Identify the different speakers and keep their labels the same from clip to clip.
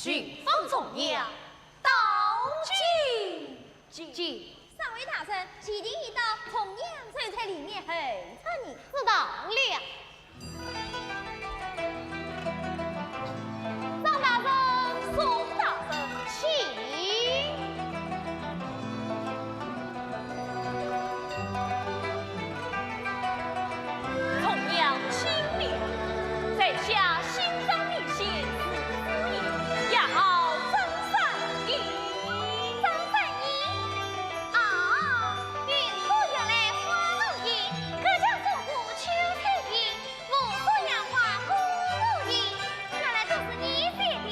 Speaker 1: 寻风重阳，道具。
Speaker 2: 三位大神，齐定一道，同样在里面陪着你。
Speaker 1: 知道了。张大人，宋大人，请。重阳清明，在下心脏明显思意，也好张三姨。
Speaker 2: 张三姨啊，云父原来花露营，可将做过秋菜营，我说杨花公路营，原来都是你写的。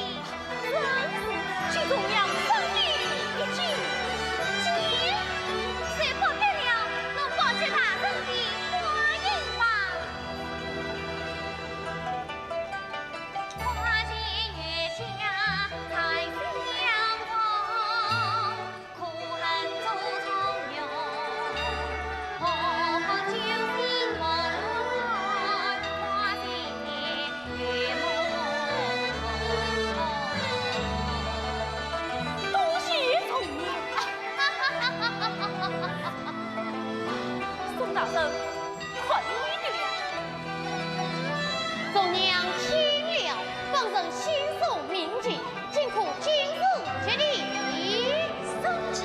Speaker 1: 真是去中央生意一句，
Speaker 2: 谁不得了？能保持大人的花影吧？花前月下才相逢，苦恨做从容。何况旧情梦来，花前月梦
Speaker 1: 多谢重阳。宋大人，快一点！重阳轻了，本人心受铭记，尽可今日接力。
Speaker 2: 宋子，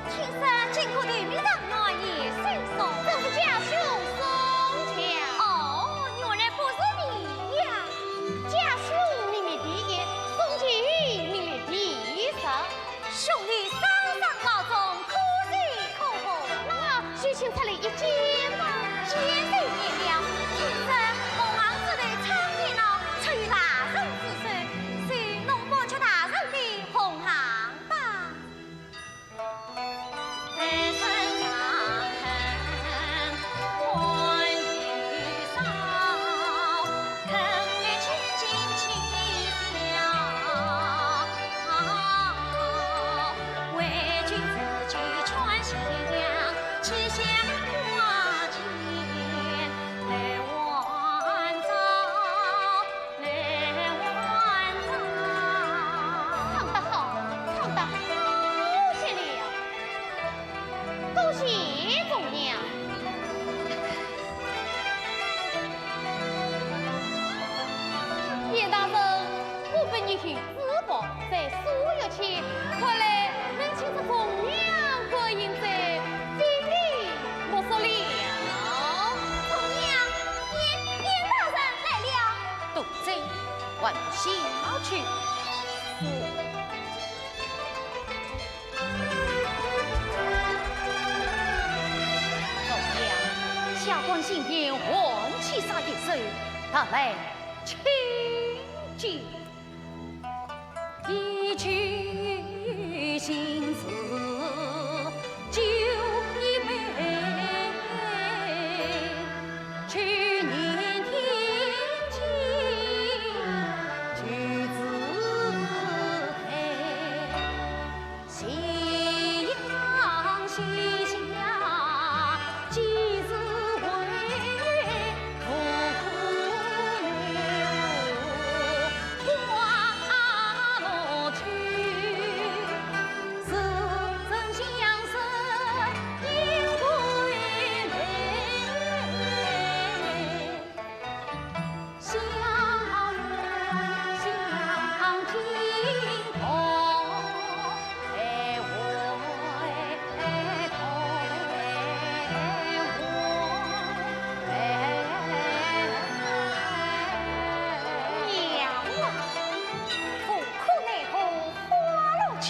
Speaker 2: 听说进口的米长那也甚送，
Speaker 1: 这是家兄宋强。
Speaker 2: 哦，原来不是你呀！
Speaker 1: 家兄明明第一，宋琦明明第三。
Speaker 2: 兄弟山上老中，可喜可贺。
Speaker 1: 那须请出来一见吧。
Speaker 2: 千岁爷了，听说红昂子的苍天老出于大人之手，谁能保全大人的红航吧？
Speaker 1: 人生长恨关于少，肯为千金气小，为君自居穿西凉，吃下花间来晚照，来晚照。唱得好，唱得好些了。多谢重娘。严大人，我本一去淄博，在所有前，看来能请这凤娘过阴在，非礼莫说了。
Speaker 2: 红娘，严大人来了。
Speaker 1: 杜贼，往下去。重娘，下官心言黄七杀一手，他来请见。一曲心事酒一杯，去年天晴菊自开，夕阳西下几时回？苦苦留花落去，似曾相识应归来。相约相听同，哎喂
Speaker 2: 娘啊，苦苦奈何花落去，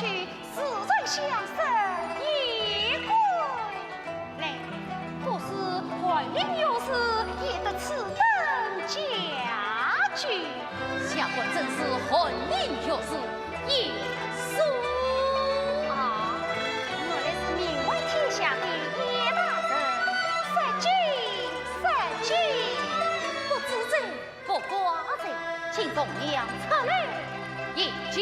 Speaker 2: 似曾相识也归来。
Speaker 1: 可是怀孕有事，也得此等家具。下官正是婚姻有事，也说
Speaker 2: 啊，原来是名为天下的叶大人，杀鸡，
Speaker 1: 不知罪不寡罪，请凤娘出来一见。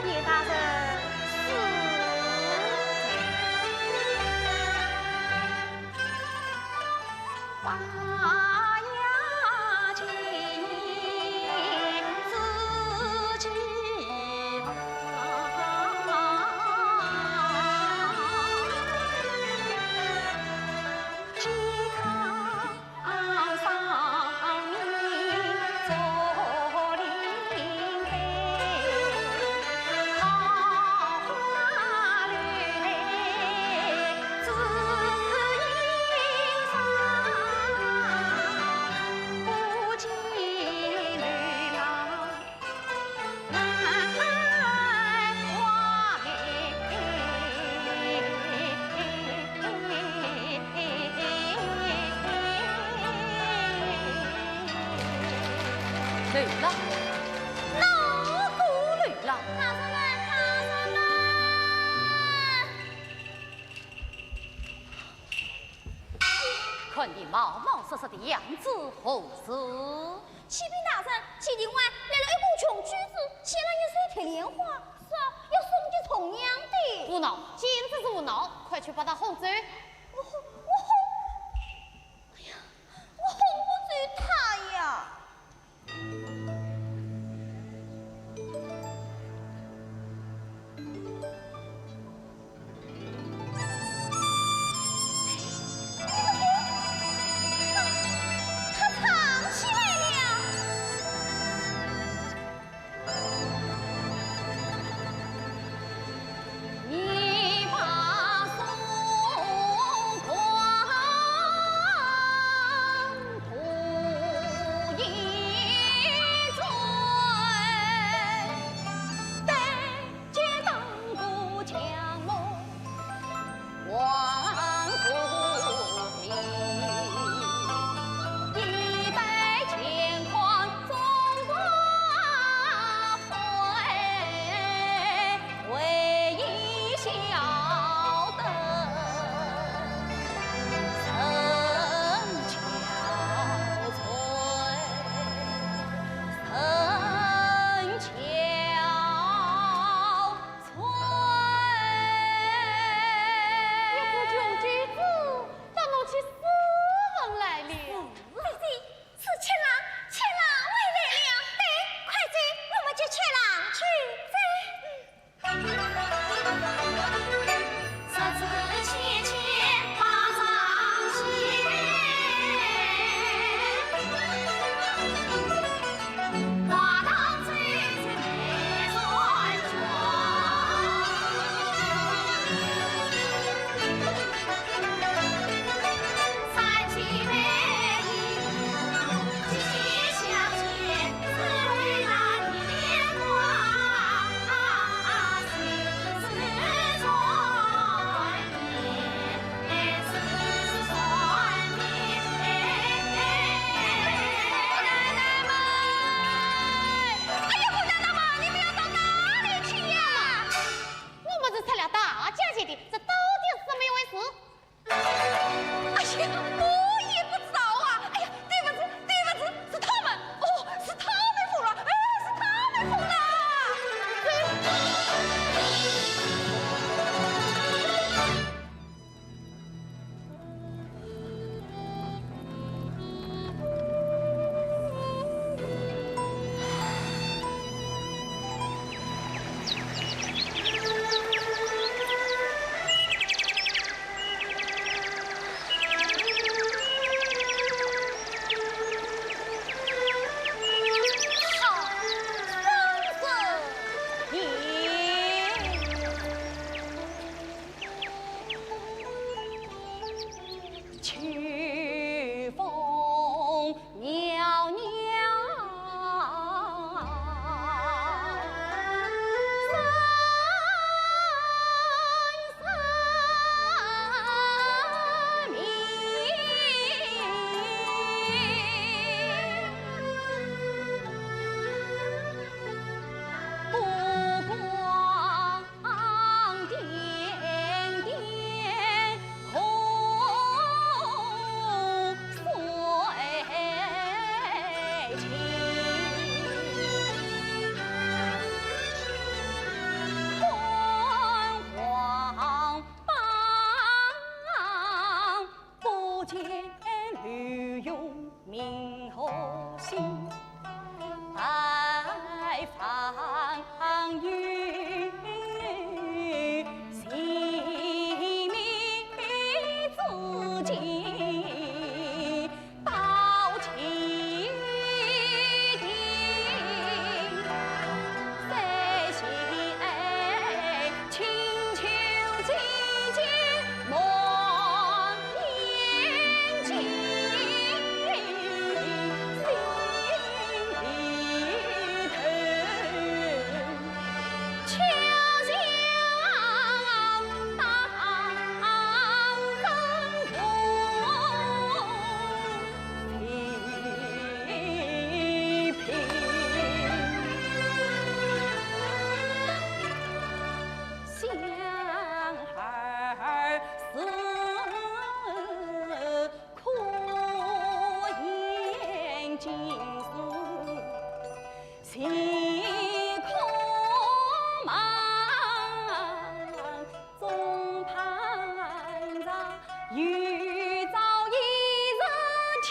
Speaker 2: 叶大人
Speaker 1: 花呀，今年自累了，哪个累了？
Speaker 2: 大人们，大人们！
Speaker 1: 看你冒冒失失的样子，何事？
Speaker 2: 启禀大人，启定外来了一个穷举子，牵了一水铁莲花，说要送给重娘的。
Speaker 1: 胡闹，简直是胡闹！快去把他哄走！
Speaker 2: 我哄，哎呀，我哄不住他呀！他藏起来了。
Speaker 1: 你把松花今世心空茫，总盼着遇着一日桥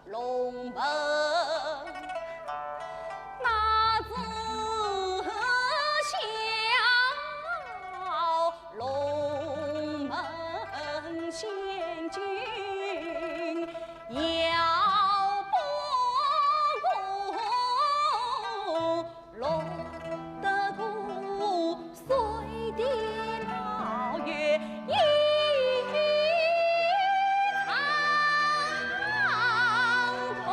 Speaker 1: 龙门。仙君要不顾落得顾水的老月一场空。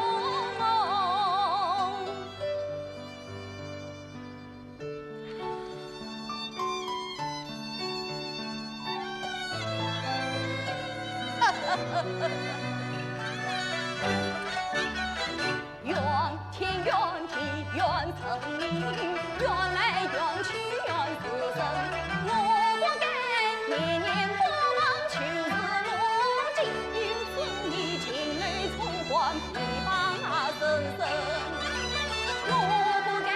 Speaker 1: 怨天怨地怨生灵，怨来怨去怨死生。我活该年年过往秋日落尽，因此你情泪冲换琵琶声声。我不该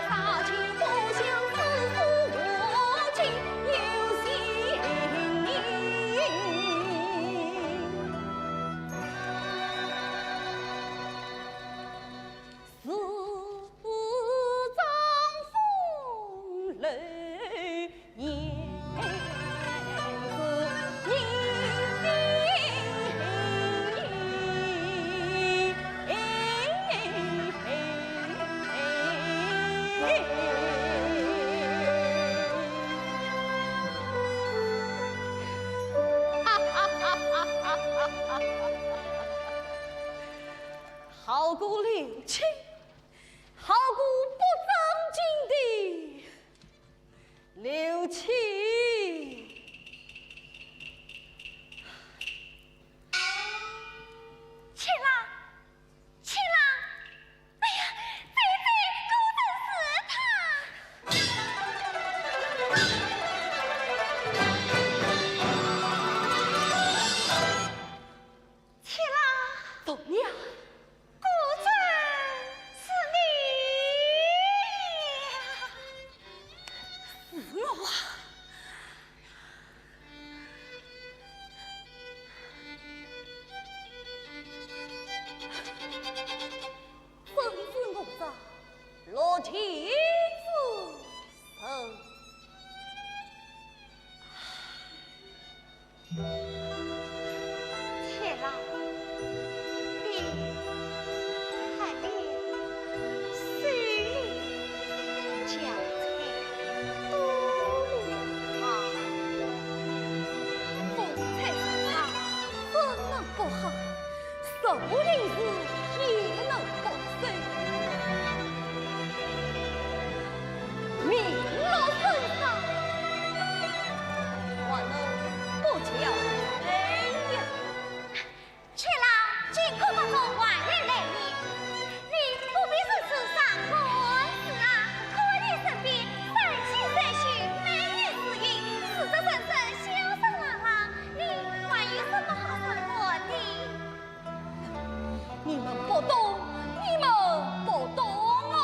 Speaker 1: 杀气不相思诉无尽，有心你。好过留情，好过不正经的留情。
Speaker 2: 七郎，七郎，哎呀，这果真是他。七郎，
Speaker 1: 怎么样？
Speaker 2: 果真是你呀！
Speaker 1: 是我啊！真是我着落天之手。
Speaker 2: 七郎，你还别随你将才多了
Speaker 1: 风采上好，怎能不好？受令时也能不随。名落身上，还能不叫哎呀？
Speaker 2: 七郎，尽可不从外人来你，你不必如此伤官司啊！可你身边三妻三婿，美女四应，四色生生，潇洒朗朗，你还有什么好生活的？
Speaker 1: 你们不懂，你们不懂哦。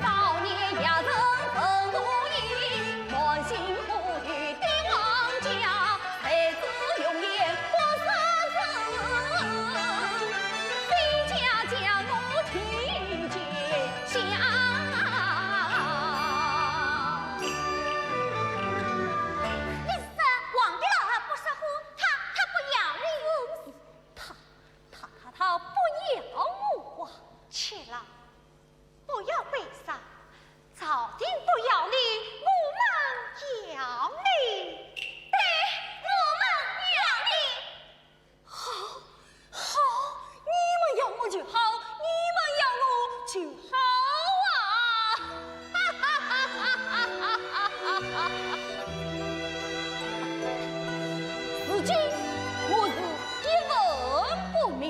Speaker 1: 少年雅人奋如意，满心苦雨对王家，才子容颜不生生，非家将我提荐下。
Speaker 2: 你是皇帝老儿不识货，他不要你
Speaker 1: 他不要我啊！
Speaker 2: 七郎，不要悲伤，朝廷不要你，我们要你，对，我们要你。
Speaker 1: 好，好，你们要我就好，你们要我就好啊！哈哈哈哈哈哈！如今我是一文不名，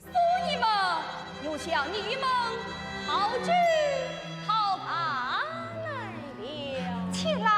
Speaker 1: 所以嘛，又向你们好聚好伴来了。
Speaker 2: 七郎，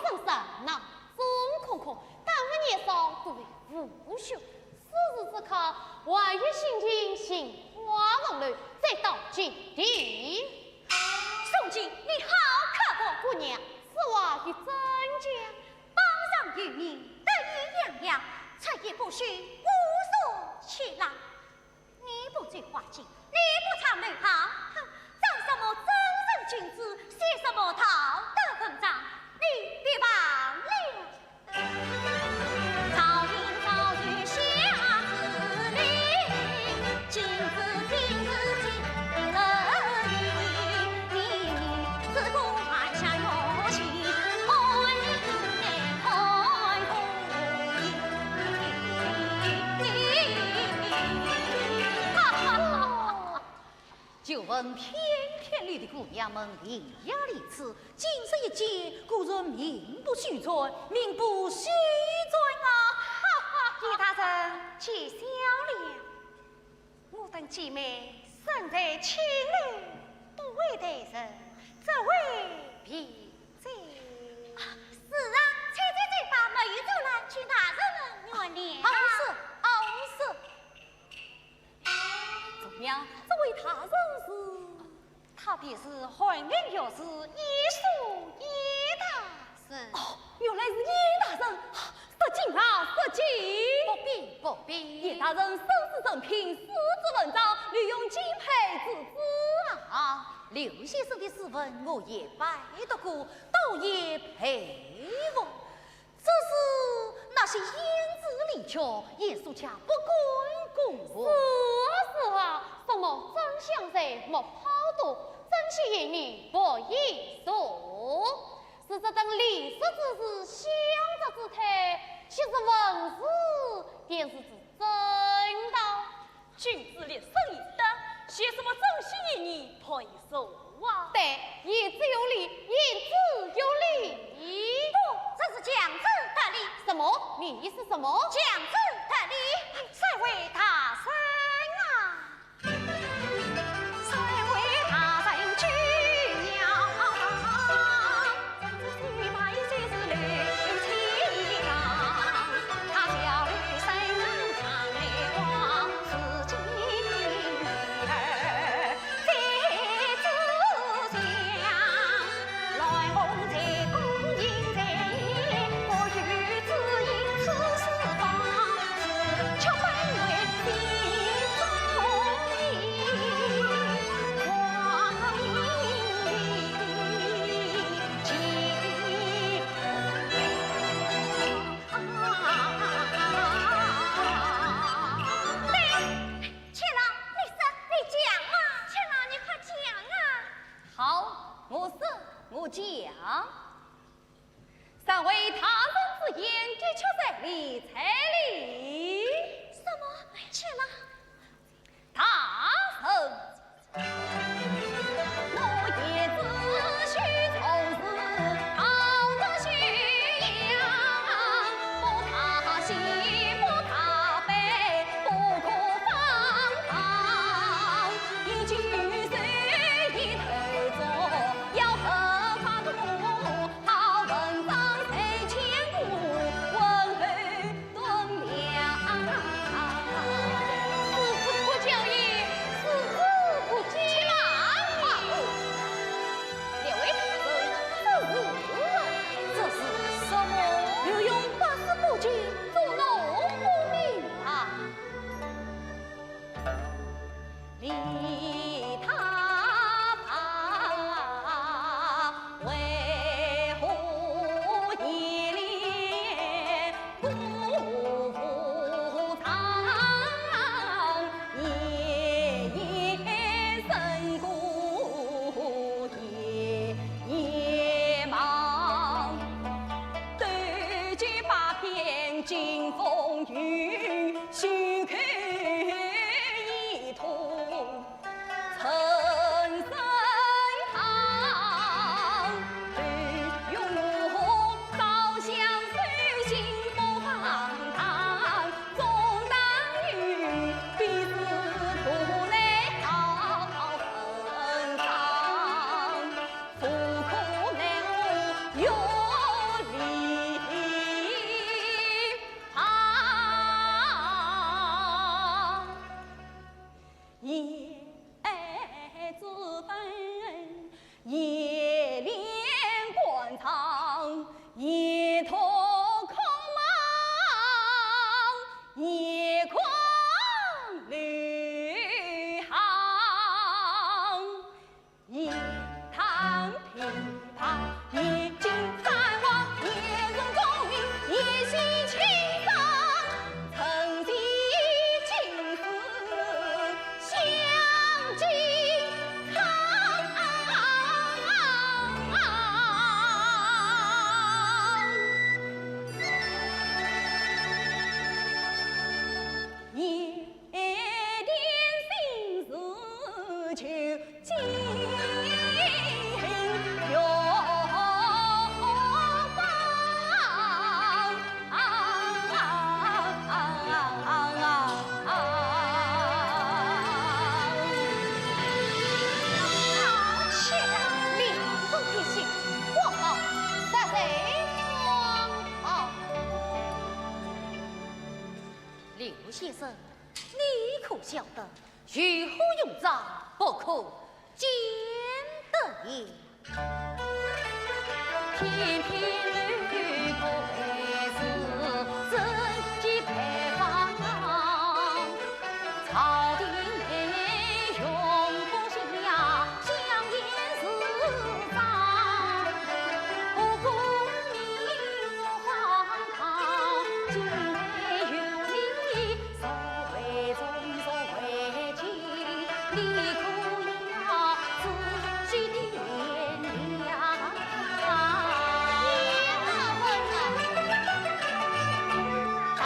Speaker 1: 人生那真空空，但我年少不为无休。此时此刻，我与心情心花梦泪，再到今天。
Speaker 2: 宋锦，你好刻薄！
Speaker 1: 姑娘，此话与真讲，
Speaker 2: 榜上有名，得意洋洋，出言不虚，无所去浪。你不追花镜，你不唱内行，长什么真人君子，写什么道德文章，你别忘了。朝廷早于下子令，今子今日今日你自古还下有情，爱念开红。
Speaker 3: 就问翩翩里的姑娘们伶牙俐齿，今日一见，果然名不虚传，名不虚传啊！
Speaker 2: 叶大人，且笑了。我等姐妹身在千里，不为待人，只为避灾。是啊，猜猜这把没有走来，请大人原谅。
Speaker 3: 是。怎样？这位大人是？
Speaker 2: 他便是翰林学士叶素叶大人。
Speaker 3: 哦，原来是叶大人，失敬啊，失敬！
Speaker 2: 不必。
Speaker 3: 叶大人身世正品，诗之文章，利用敬佩之资啊！刘先生的诗文我也拜读过，倒也佩服。只是那些言之离巧，也说恰不公公。
Speaker 1: 是啊，什么真相在莫抛度，真气言语不易说。是这等历史之事，相则之态，其实文字便是之真道。
Speaker 4: 君子立身以德，写什么真心言语配受啊？
Speaker 1: 对，言之有理，言之有理。
Speaker 2: 不，这是讲之得理。
Speaker 1: 什么？你意思什么？
Speaker 2: 讲之得理，三位大神啊！三位大神居了，一把一岁是刘七郎，他小女身长泪光，自己女儿在之上，来红在公营在夜，我与子因此四方，是却本为心中意，光
Speaker 3: 好，我讲。三位大人之言，的确在理，在理。
Speaker 2: 什么？且郎，
Speaker 3: 大人，我也只需从事道德修养，不怕喜，不怕悲，不可放荡。一句随一头坐，要合法度，好文章谁千古，文后敦良。
Speaker 1: 是不教也，是
Speaker 3: 晓得，如何用诈，不可见得也。偏偏吕布为是贞洁牌坊，朝廷内用功信呀，相言是长，不顾明皇堂，今内有你，所谓忠，所谓亲，你可要仔细掂量。
Speaker 2: 好，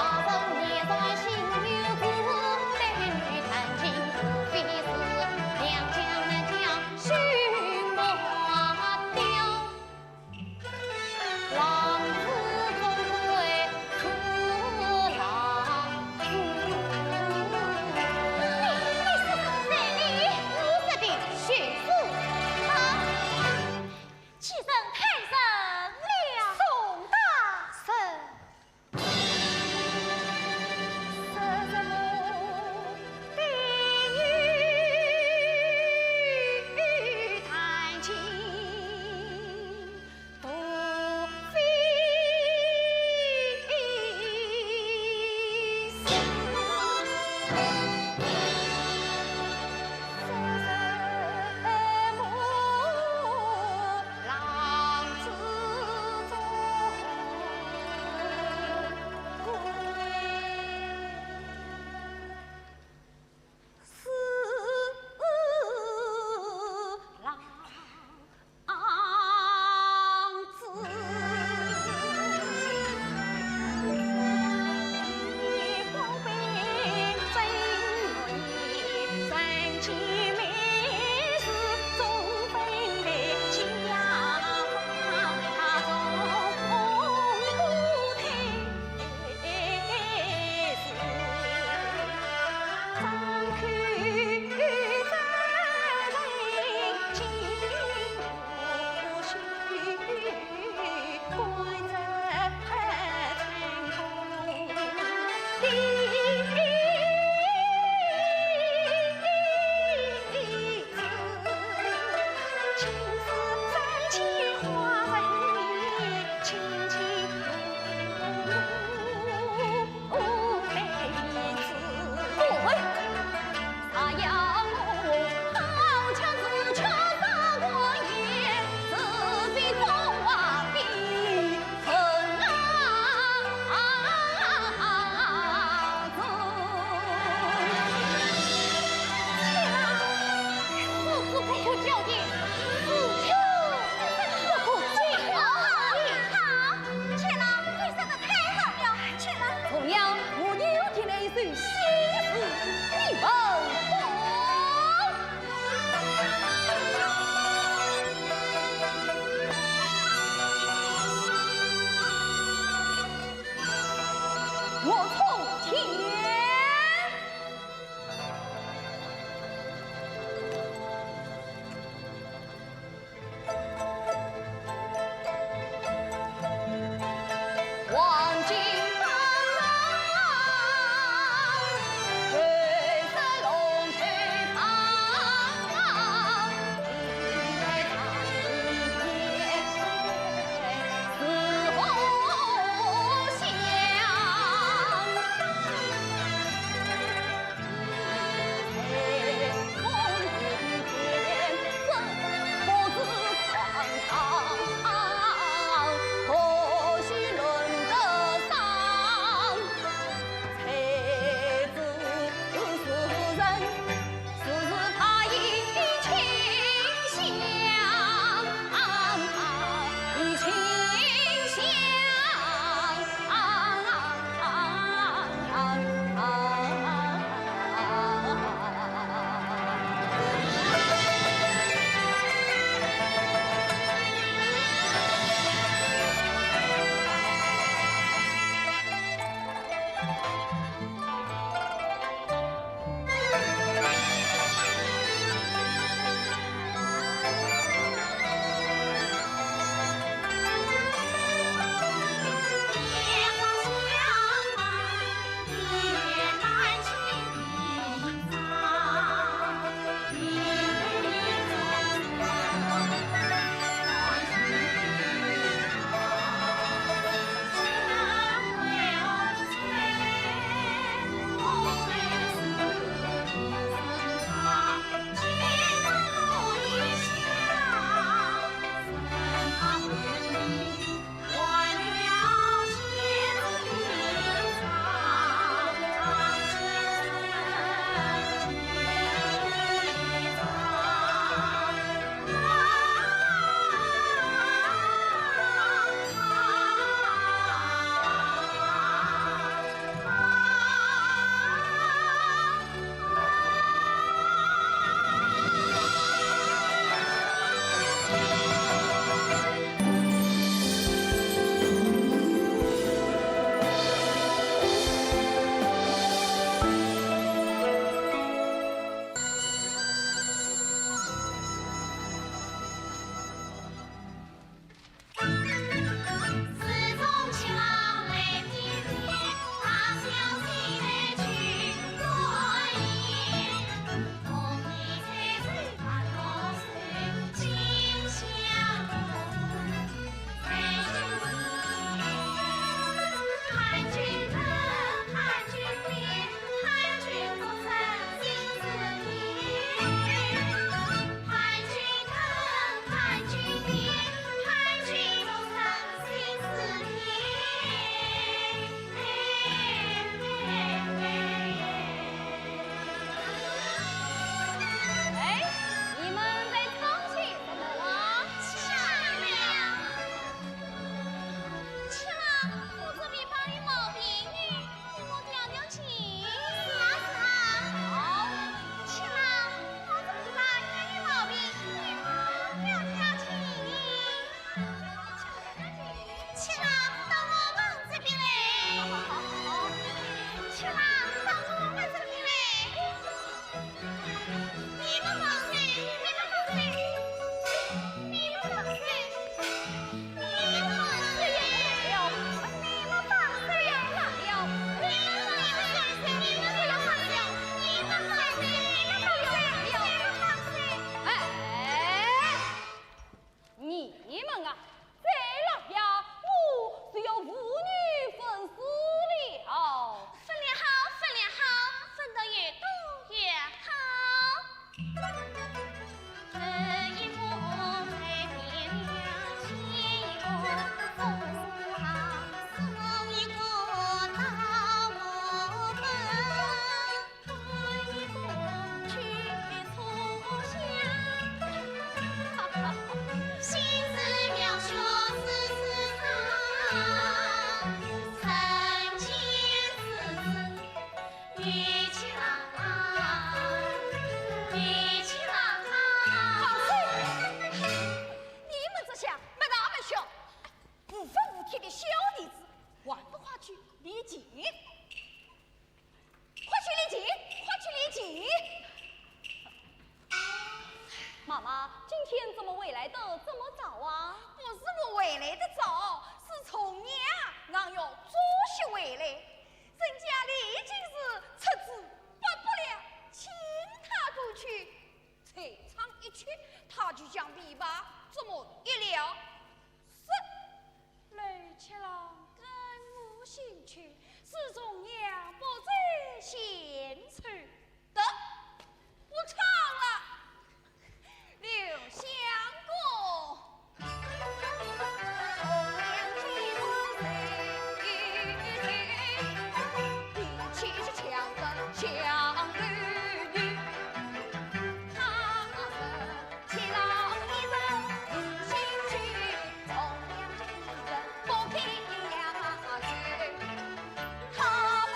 Speaker 3: 他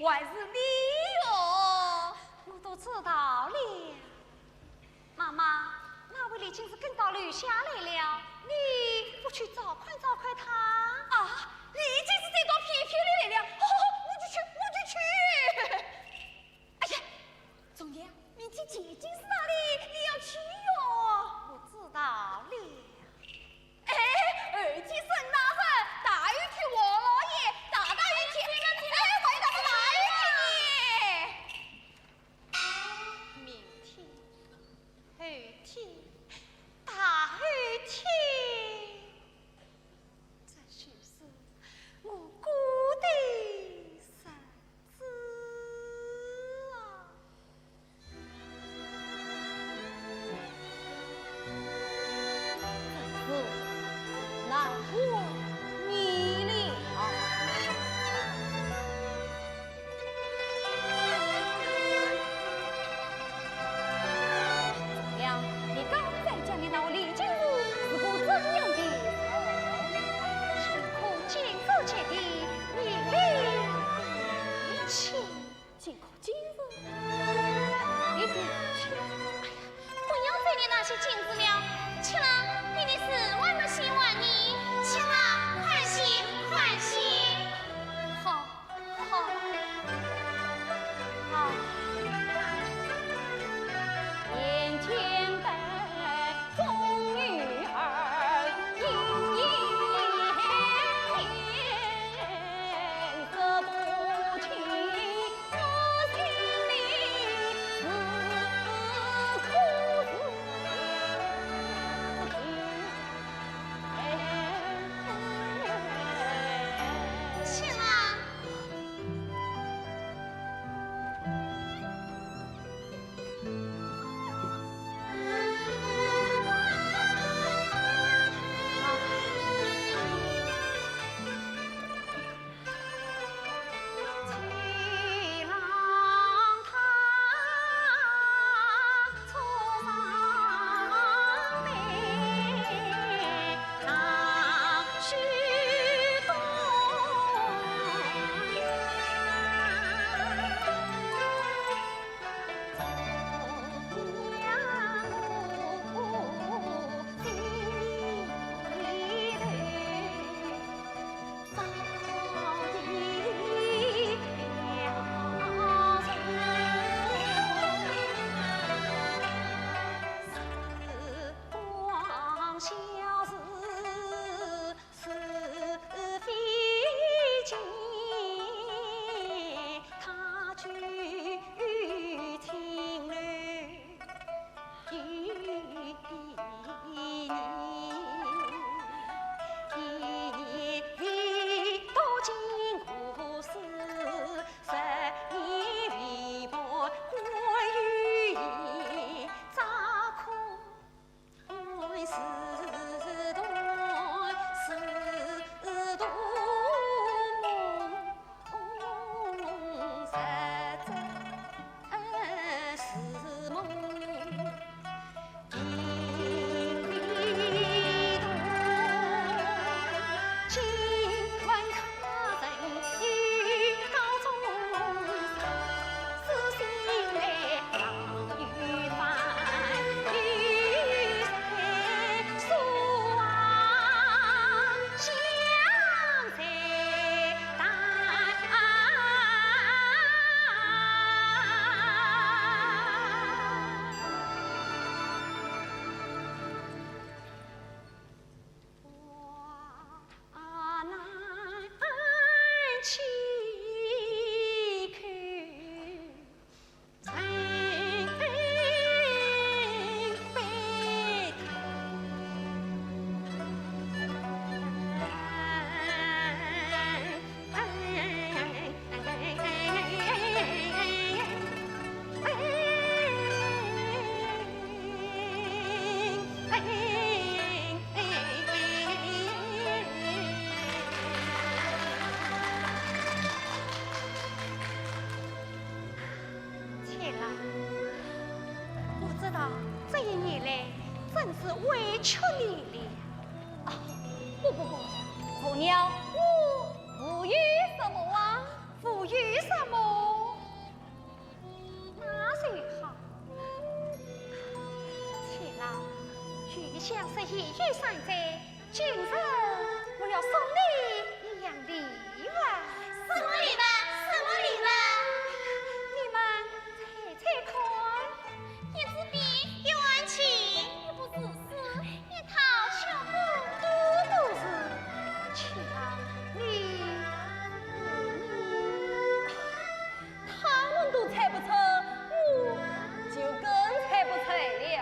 Speaker 3: 还是你哟。
Speaker 2: 我都知道了。妈妈，那位李金是跟到楼下来了，你不去找快他？
Speaker 3: 啊，李金是这个皮皮的来了，我就去。哎呀，钟娘，明天姐姐是哪里？你要去哟。
Speaker 2: 我知道了。
Speaker 3: 哎，二姐生大人，大雨天我老爷，大雨天，哎，回到大雨天。
Speaker 2: 明天、后天、大后天，这就是我过的日子啊！
Speaker 3: 难过你了。怎样？你刚才讲的那位李金如是个怎样的人？
Speaker 2: 听可见自己的年龄一切，
Speaker 3: 尽可今日，
Speaker 2: 你的确，不要再念那些镜子了。情郎，你的事我们希望你，情郎宽心宽心。
Speaker 3: 好，眼前的风雨儿，阴天色不清，我心里是苦
Speaker 2: 情郎，情郎他出上来，那许多小事是非尽，他去情侣一年多经故事，十年为薄关于言，咋可爱是段梦，实在是梦。尽管他人与高中，死心来浪与帆，与谁说啊相随我难去看曾悲天啊！我知道这一年来真是委屈你了。
Speaker 3: 不，红娘，我无语什么啊？
Speaker 2: 赋予什么？那最好。且郎，余想是一语三载，今日我要送你一样礼物。
Speaker 3: 什么礼物？什么礼物？
Speaker 2: 你们猜猜看。
Speaker 3: 一支笔，一碗钱，一部史诗，一套小布。
Speaker 2: 都是，且郎你。
Speaker 4: 他们都猜不出，我就更猜不出了。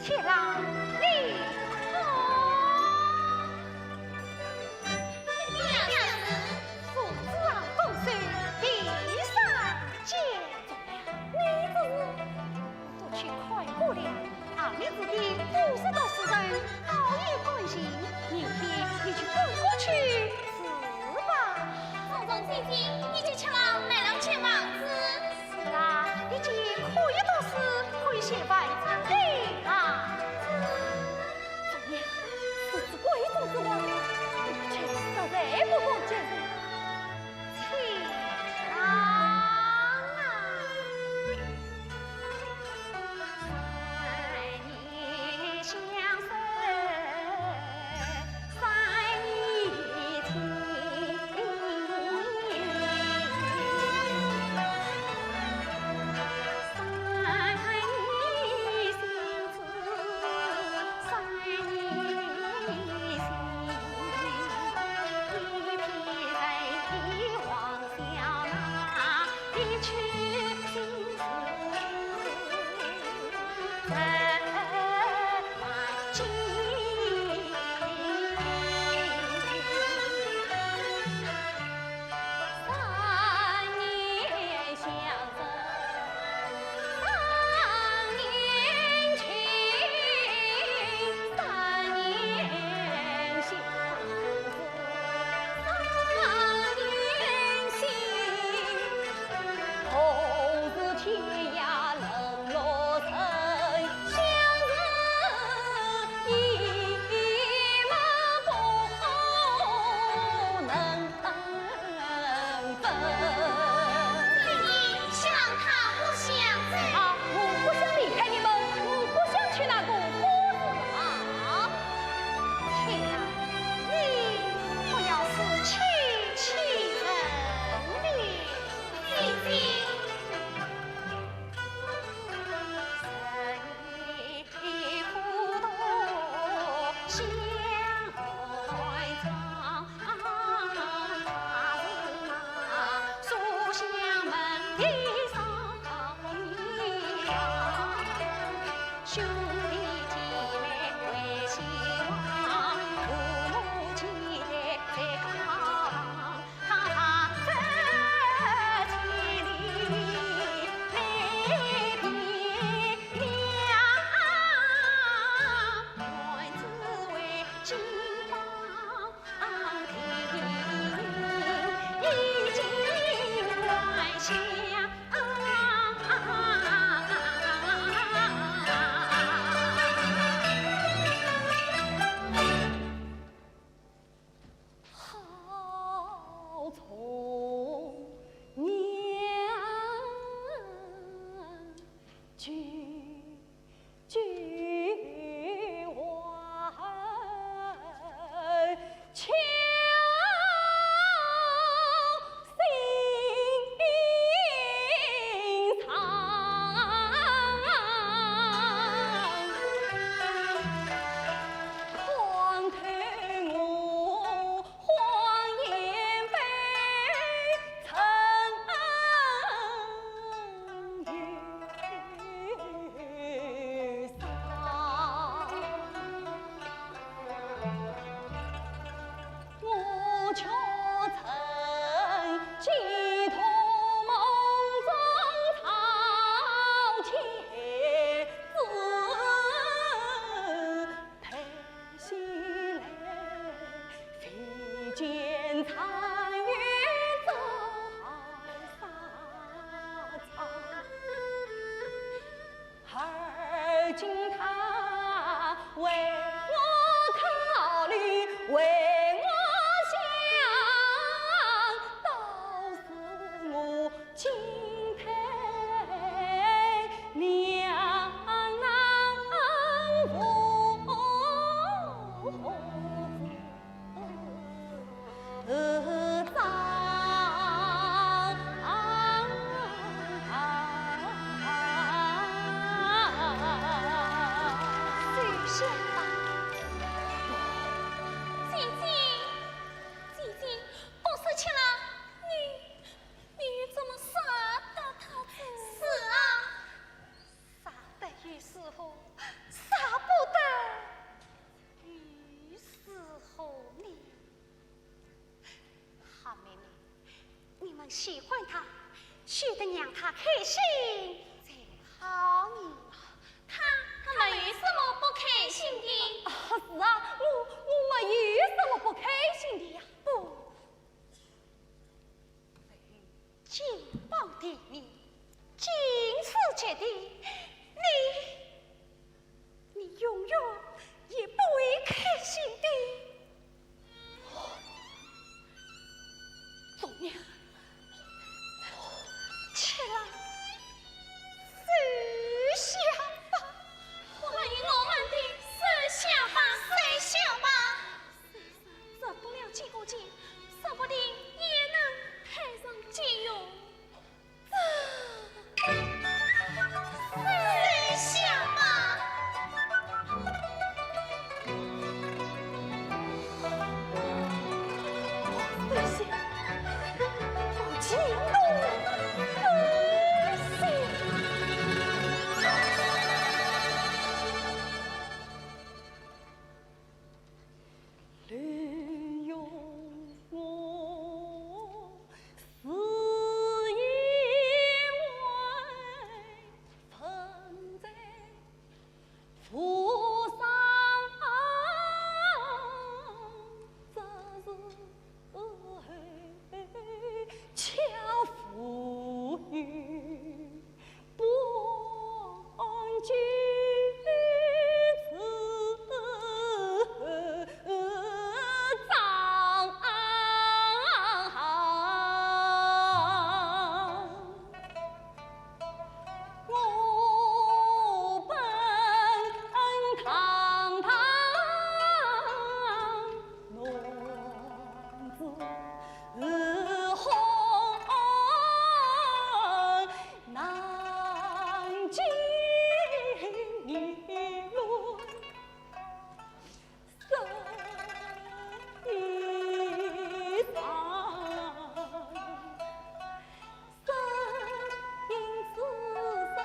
Speaker 2: 且郎你好，
Speaker 3: 娘子，
Speaker 2: 父子郎共岁第三届，你都去快过了，你自己50多世人，好有关心，明天你去赶过去是吧？
Speaker 3: 凤凤姐姐，你就吃了买了钱房子。
Speaker 2: 是啊，已经可以到时可以写外章的啊。
Speaker 4: 怎样？这是贵族之王，却实在不过节制。
Speaker 2: 且郎啊，3年相守3年
Speaker 4: 而今他为我考虑。
Speaker 2: 想吧。姐姐，姐姐，不是去了，你怎么杀到他子？是啊，杀得于师傅，杀不得于师傅你。好妹妹，你们喜欢他，须得让他开心才好呢。他没什么不开心的。
Speaker 4: 是啊，我没有什么不开心的呀。
Speaker 2: 不，金榜题名，金世界的你永远也不会开心的。总娘，起来，思想吧。关于我们的思想吧，思想吧。受不了几个钱，说不定也能抬上金用。思想吧。思想，我激
Speaker 4: 绿用我是因为曾在府上这是巧妇与半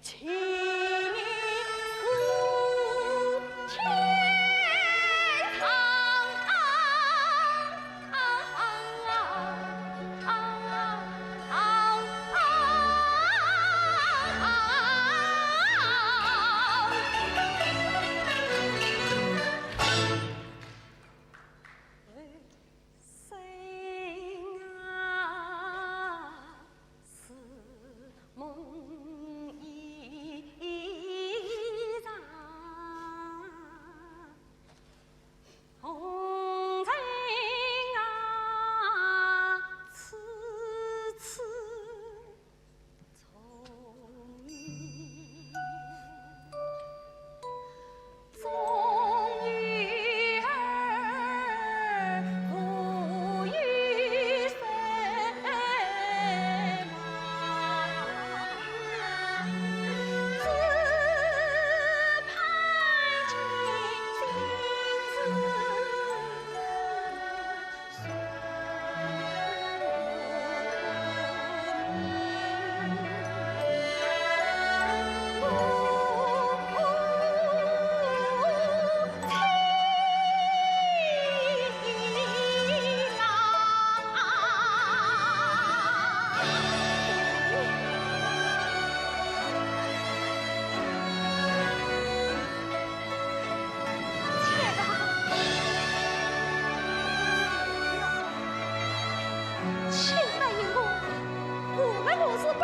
Speaker 4: 君梦一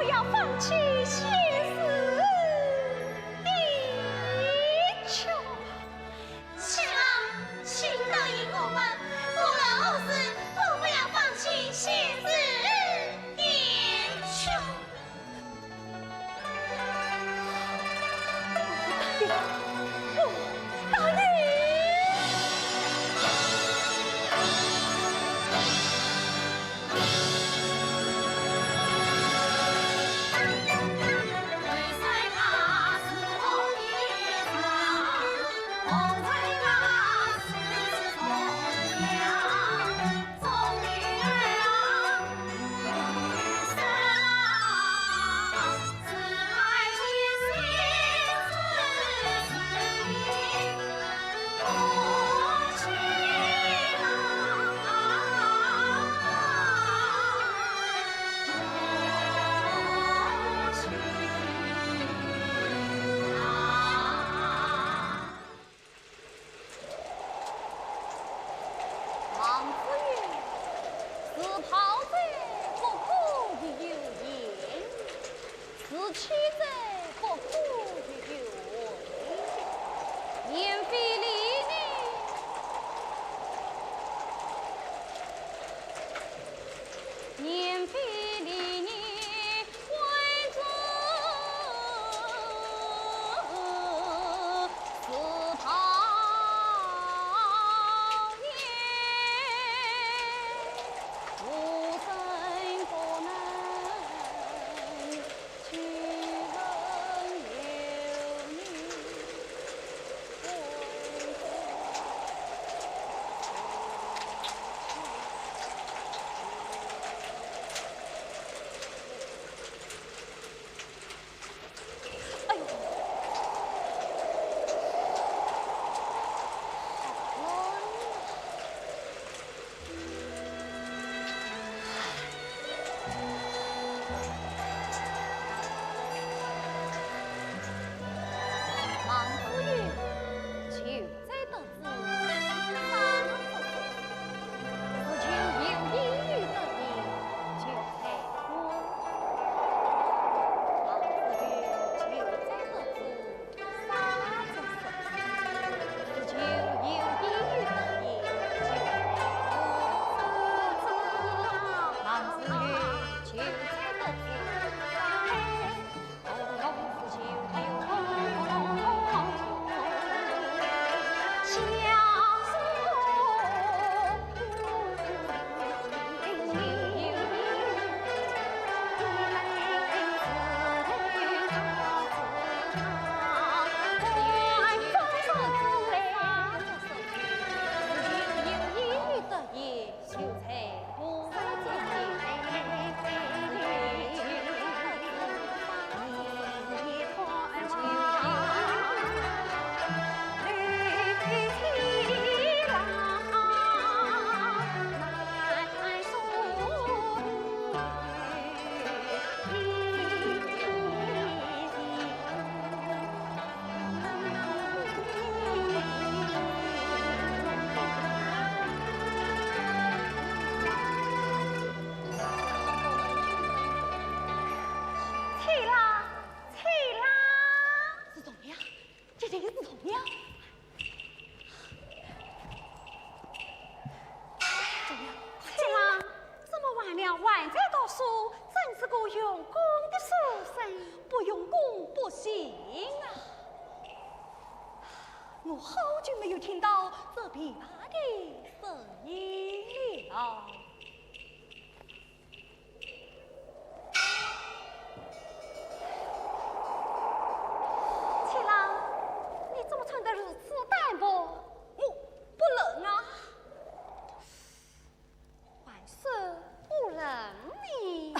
Speaker 3: 要放弃心思地球。
Speaker 2: 妻郎，请答应我们，无论何事都不要放弃心思地球。
Speaker 3: 答应。我好久没有听到这琵琶的声音了。
Speaker 2: 七郎，你怎么穿得如此单薄？
Speaker 3: 我不能啊！
Speaker 2: 万岁不仁你。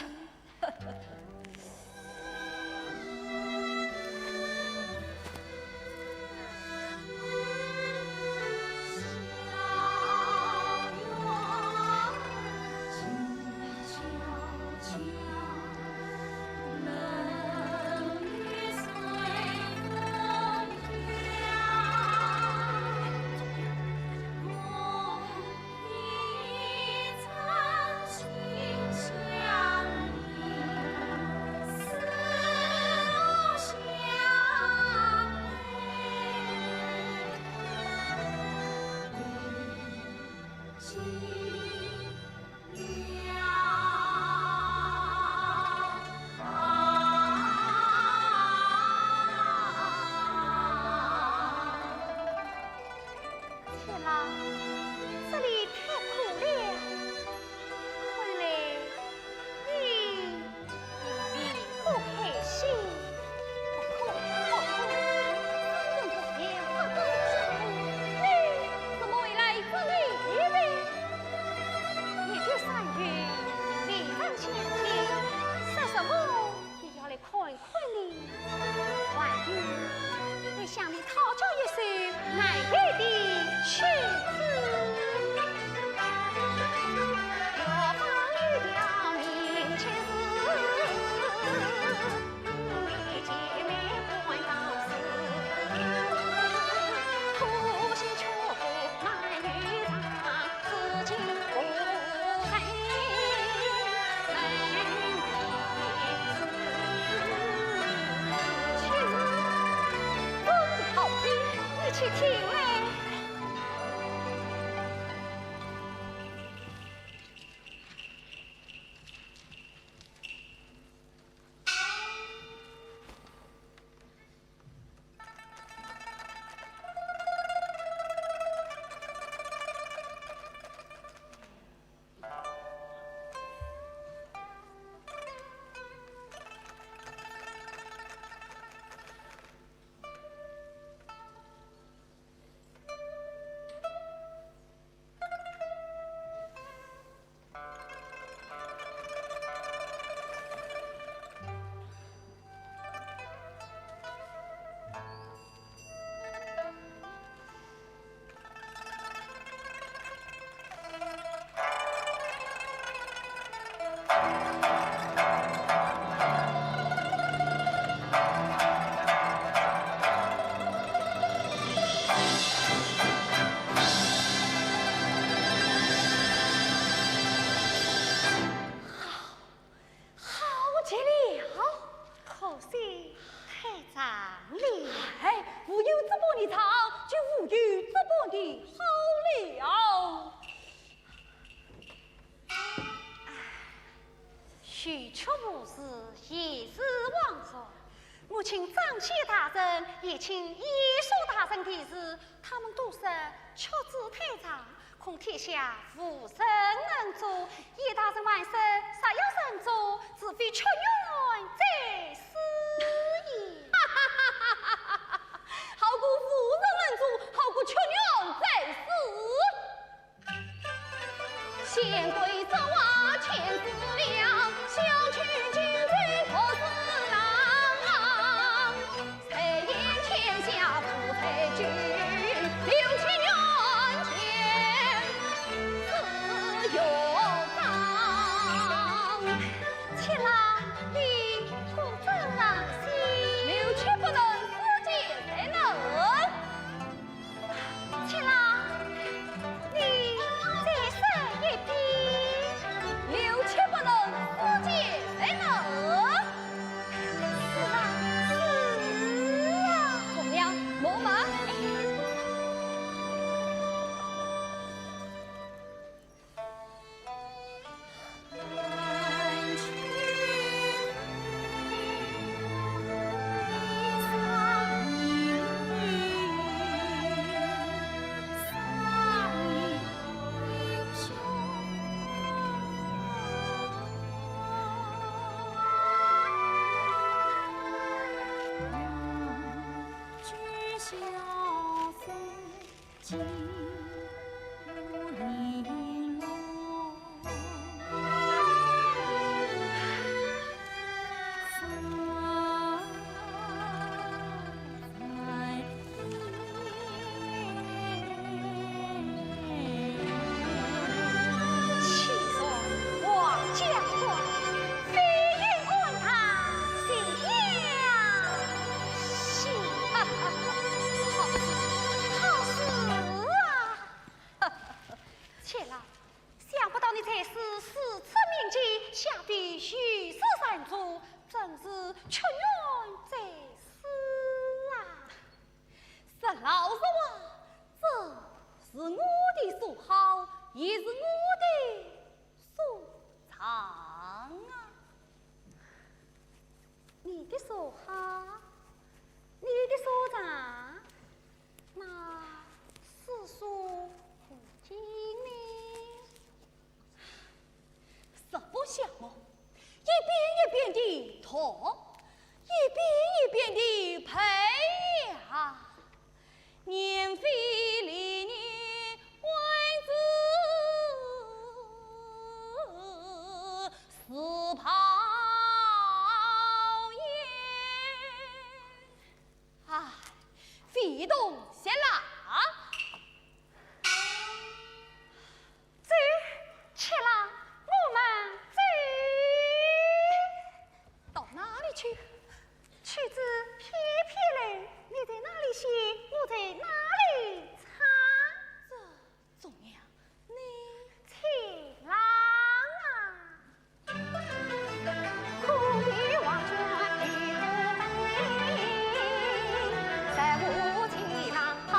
Speaker 2: 去听嘞。许确不是一时忘错，我请张启大人，也请艺术大人提示，他们都是确知太长，恐天下无人能做。叶大人万岁，啥有人做，只非确愿在是也。
Speaker 4: 好过无人能做，好过确愿在是。贤贵之话千字了，小曲君君何事郎？才言天下不才君，6千元钱自有账。
Speaker 2: 妾郎，你不真郎心
Speaker 4: 6千不能私借才能。
Speaker 2: 妾郎，你再生一笔。
Speaker 4: 6千不能私借才能。
Speaker 2: 是啊，是啊。
Speaker 4: 同样莫忙。
Speaker 2: 下地虚实三足，真是确愿在是啊！
Speaker 4: 是老实话，这是我的所好，也是我的所长啊。
Speaker 2: 你的所好，你的所长，那世俗不经呢？
Speaker 4: 实不相瞒，一遍一遍的痛，一遍一遍的赔呀，年费历年为子死跑也，唉，非动些啦。
Speaker 2: 妾郎，我们
Speaker 4: 到哪里去？
Speaker 2: 去至偏僻嘞，你在哪里歇，我在哪里藏。
Speaker 4: 这总娘，你
Speaker 2: 妾郎啊，苦比王君离不悲，再无妾郎好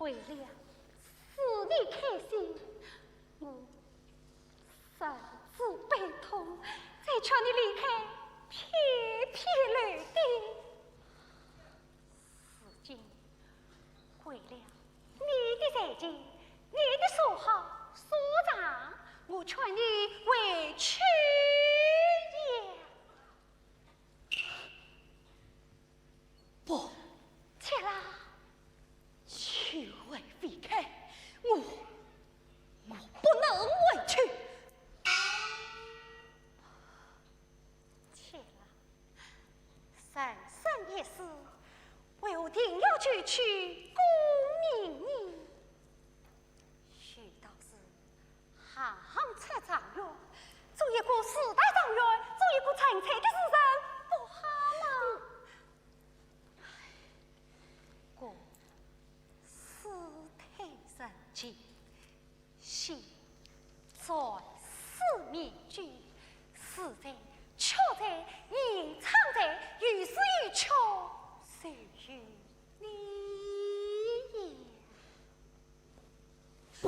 Speaker 1: 为了使你开心，我甚至悲痛，才劝你离开偏僻旅地。如今为了你的财经，你的所好所长，我劝你回去也。
Speaker 4: 不，
Speaker 1: 切啦！
Speaker 4: 求为离开，我不能回去。
Speaker 1: 切啦！三生一世，我定要去功名你。须道是行出状元，做一个四大状元，做一个成才的诗人，不好吗？过四太人间，现在四面居，是在却在隐藏在于是于却谁与你也？
Speaker 4: 不，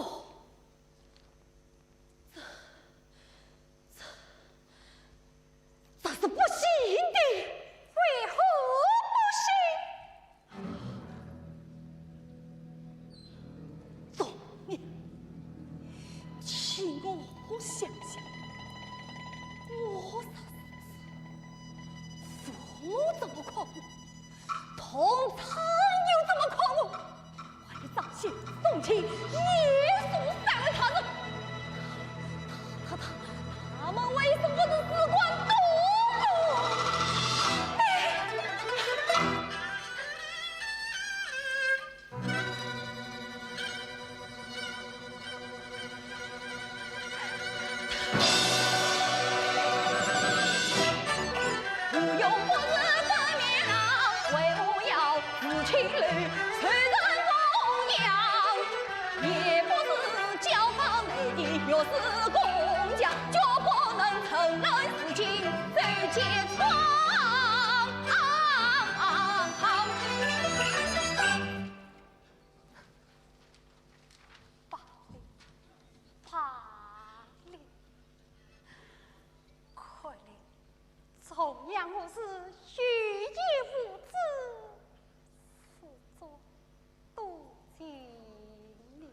Speaker 4: 这是不行的。
Speaker 1: 为何不行？
Speaker 4: 总念，请我想想，我父母这么狂我，同堂又这么狂我，为了彰显宋庆耶稣三位他人，他们为什么不是死光度过？
Speaker 3: 若是工匠，绝不能趁人之情走街闯。
Speaker 1: 罢了，看来中央我是虚意无知，此作多情了。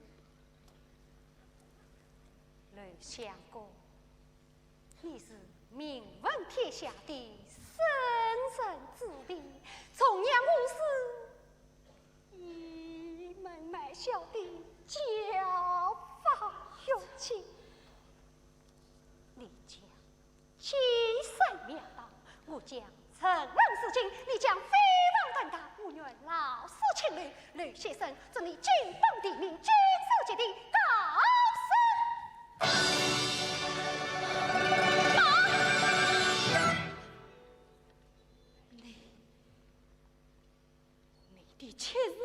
Speaker 1: 刘相公，你是名闻天下的圣人之弟，中央我是一门卖笑的教法有情。你将欺善妙道，我将趁人之境，你将飞黄腾达。我愿老死情侣，吕先生，祝你金榜题名，金手结的高升。
Speaker 4: 你的妾子。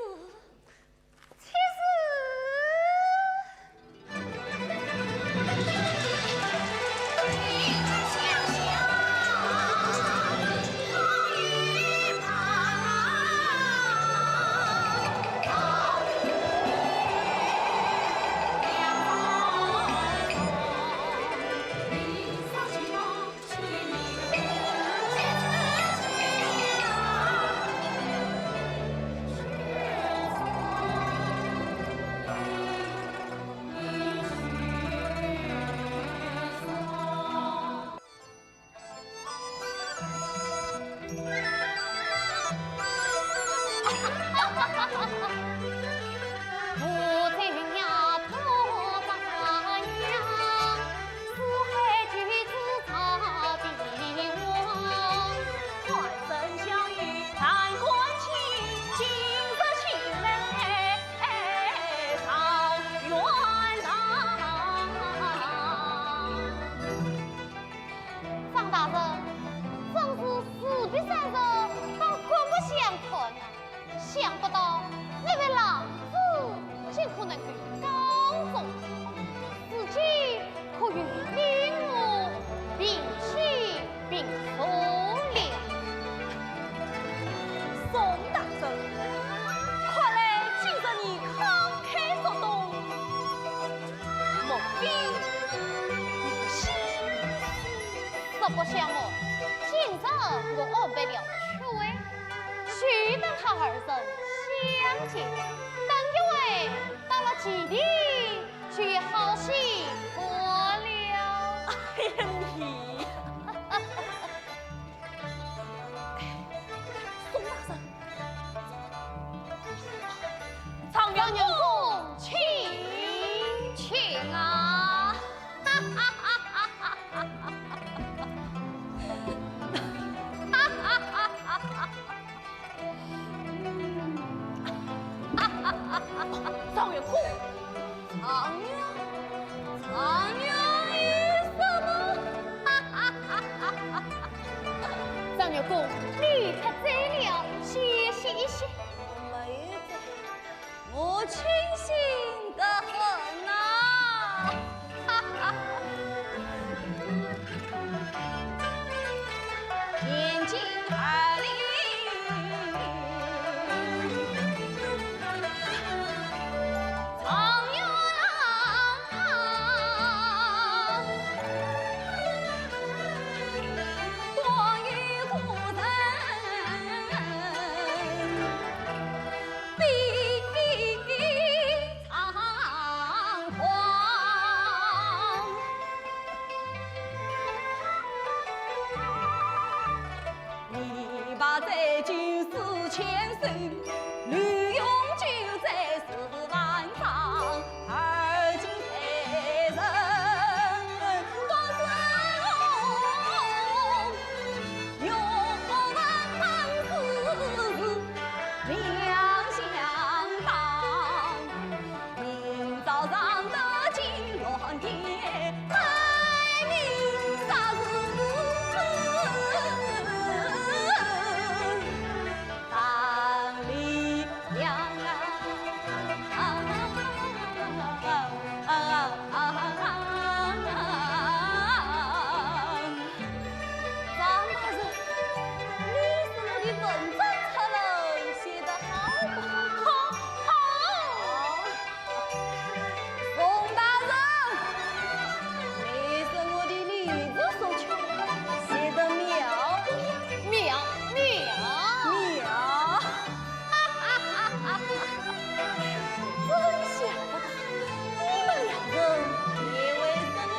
Speaker 3: 好
Speaker 2: 心，实不相瞒，今早我安排了趣味，须等他二人相见，但因为到了基地，却好戏过了。
Speaker 4: 哎呀你！宋大人，常
Speaker 2: 让
Speaker 4: 娘
Speaker 2: 公请请啊！
Speaker 4: 张元公，常娘与什么？
Speaker 2: 张月公，你可醉了，歇息一歇。
Speaker 4: 没醉，我清醒得很啊！眼睛还灵。
Speaker 2: 常有郎，
Speaker 4: 关于故人比猖狂，你把这金丝牵手，吕永就在4万丈，而今才人多生，有文字两相当，明早上的金銮殿，待明杀当里娘张大人，你是我的文章才能写得好不好？好。宋大人，你是我的例子所求，写得妙不
Speaker 2: 妙妙。
Speaker 4: 妙？真想不到，你们两人也为什么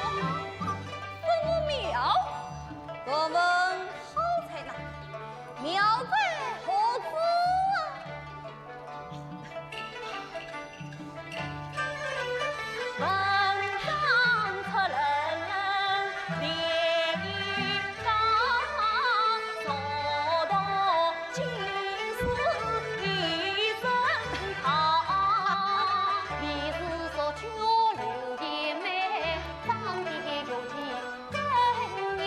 Speaker 4: 妙？我问好在哪里？妙在何处啊？文章出人列于纲，说到今世已真堂，
Speaker 2: 你是说九流爷妹，长得有点真娘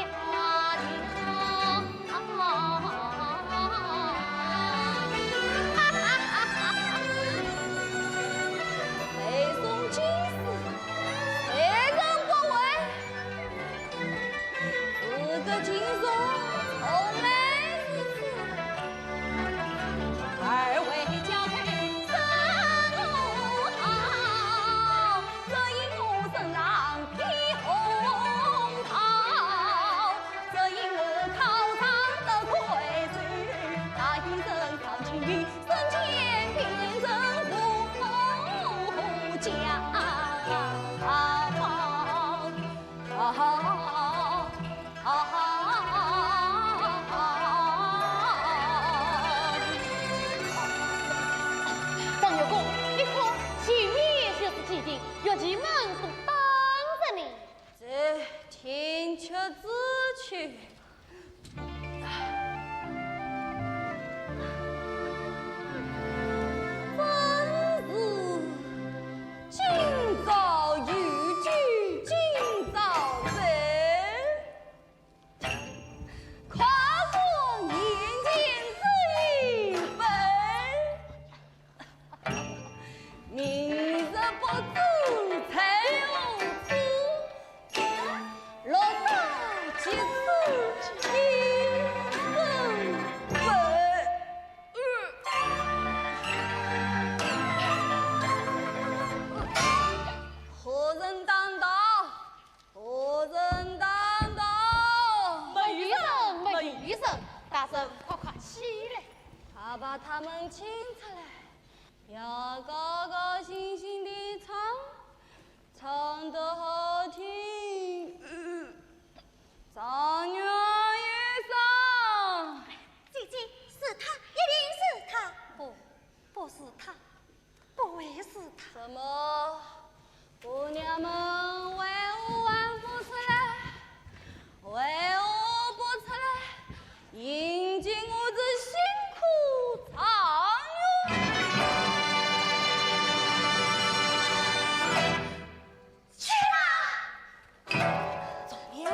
Speaker 4: 北宋金丝，谁人不为？这个金松从来如此，二位交配生路好，这一幕身上披红袍，这一幕靠上的贵水，那一身长青衣，身前变成武将。
Speaker 2: 张月公，你看前面就是基地，有几门都等着你。
Speaker 4: 这听却自去。真是今朝有酒今朝醉，夸我眼前这一杯，明日不足才有此，落到其次。他们请出来，要高高兴兴地唱，唱得好听，张元也上。
Speaker 2: 姐姐，是他，一定是他。不是他，不会是他。
Speaker 4: 什么？姑娘们为我挽扶出来，为我不出来，迎接我这辛苦长哟。
Speaker 2: 去吧，
Speaker 4: 怎么样？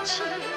Speaker 2: 是你吗？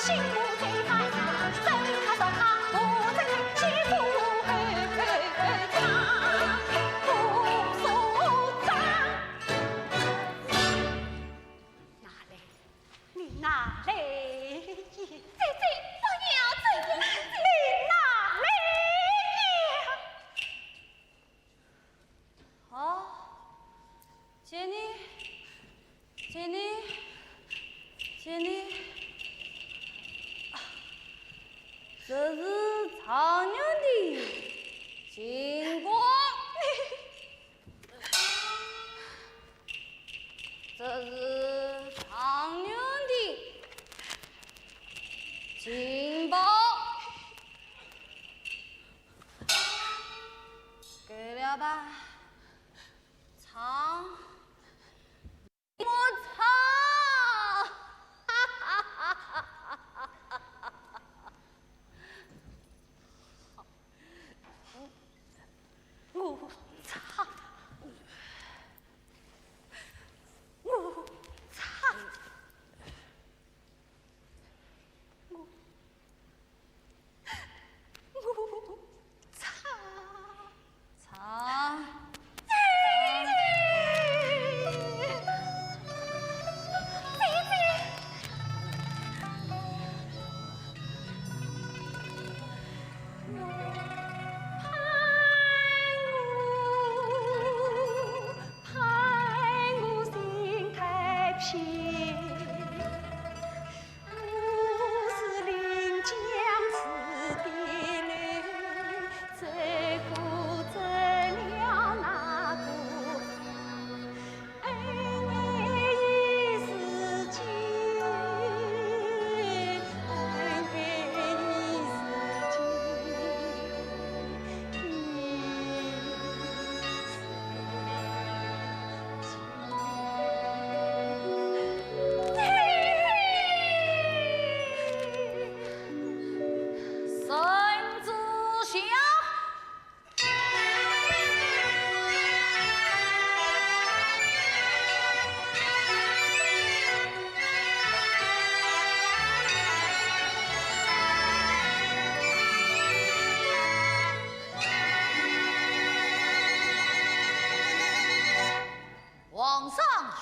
Speaker 3: 辛苦最烦恼，谁看到他不在媳妇他不收账。哪来？你哪来？
Speaker 2: 姐姐，我要怎样？
Speaker 3: 你哪来呀？
Speaker 4: 好，姐你，姐你，姐你，这是常年的经过，这是常年的情报，给了吧？唱，我唱，我唱，我唱，我唱，唱。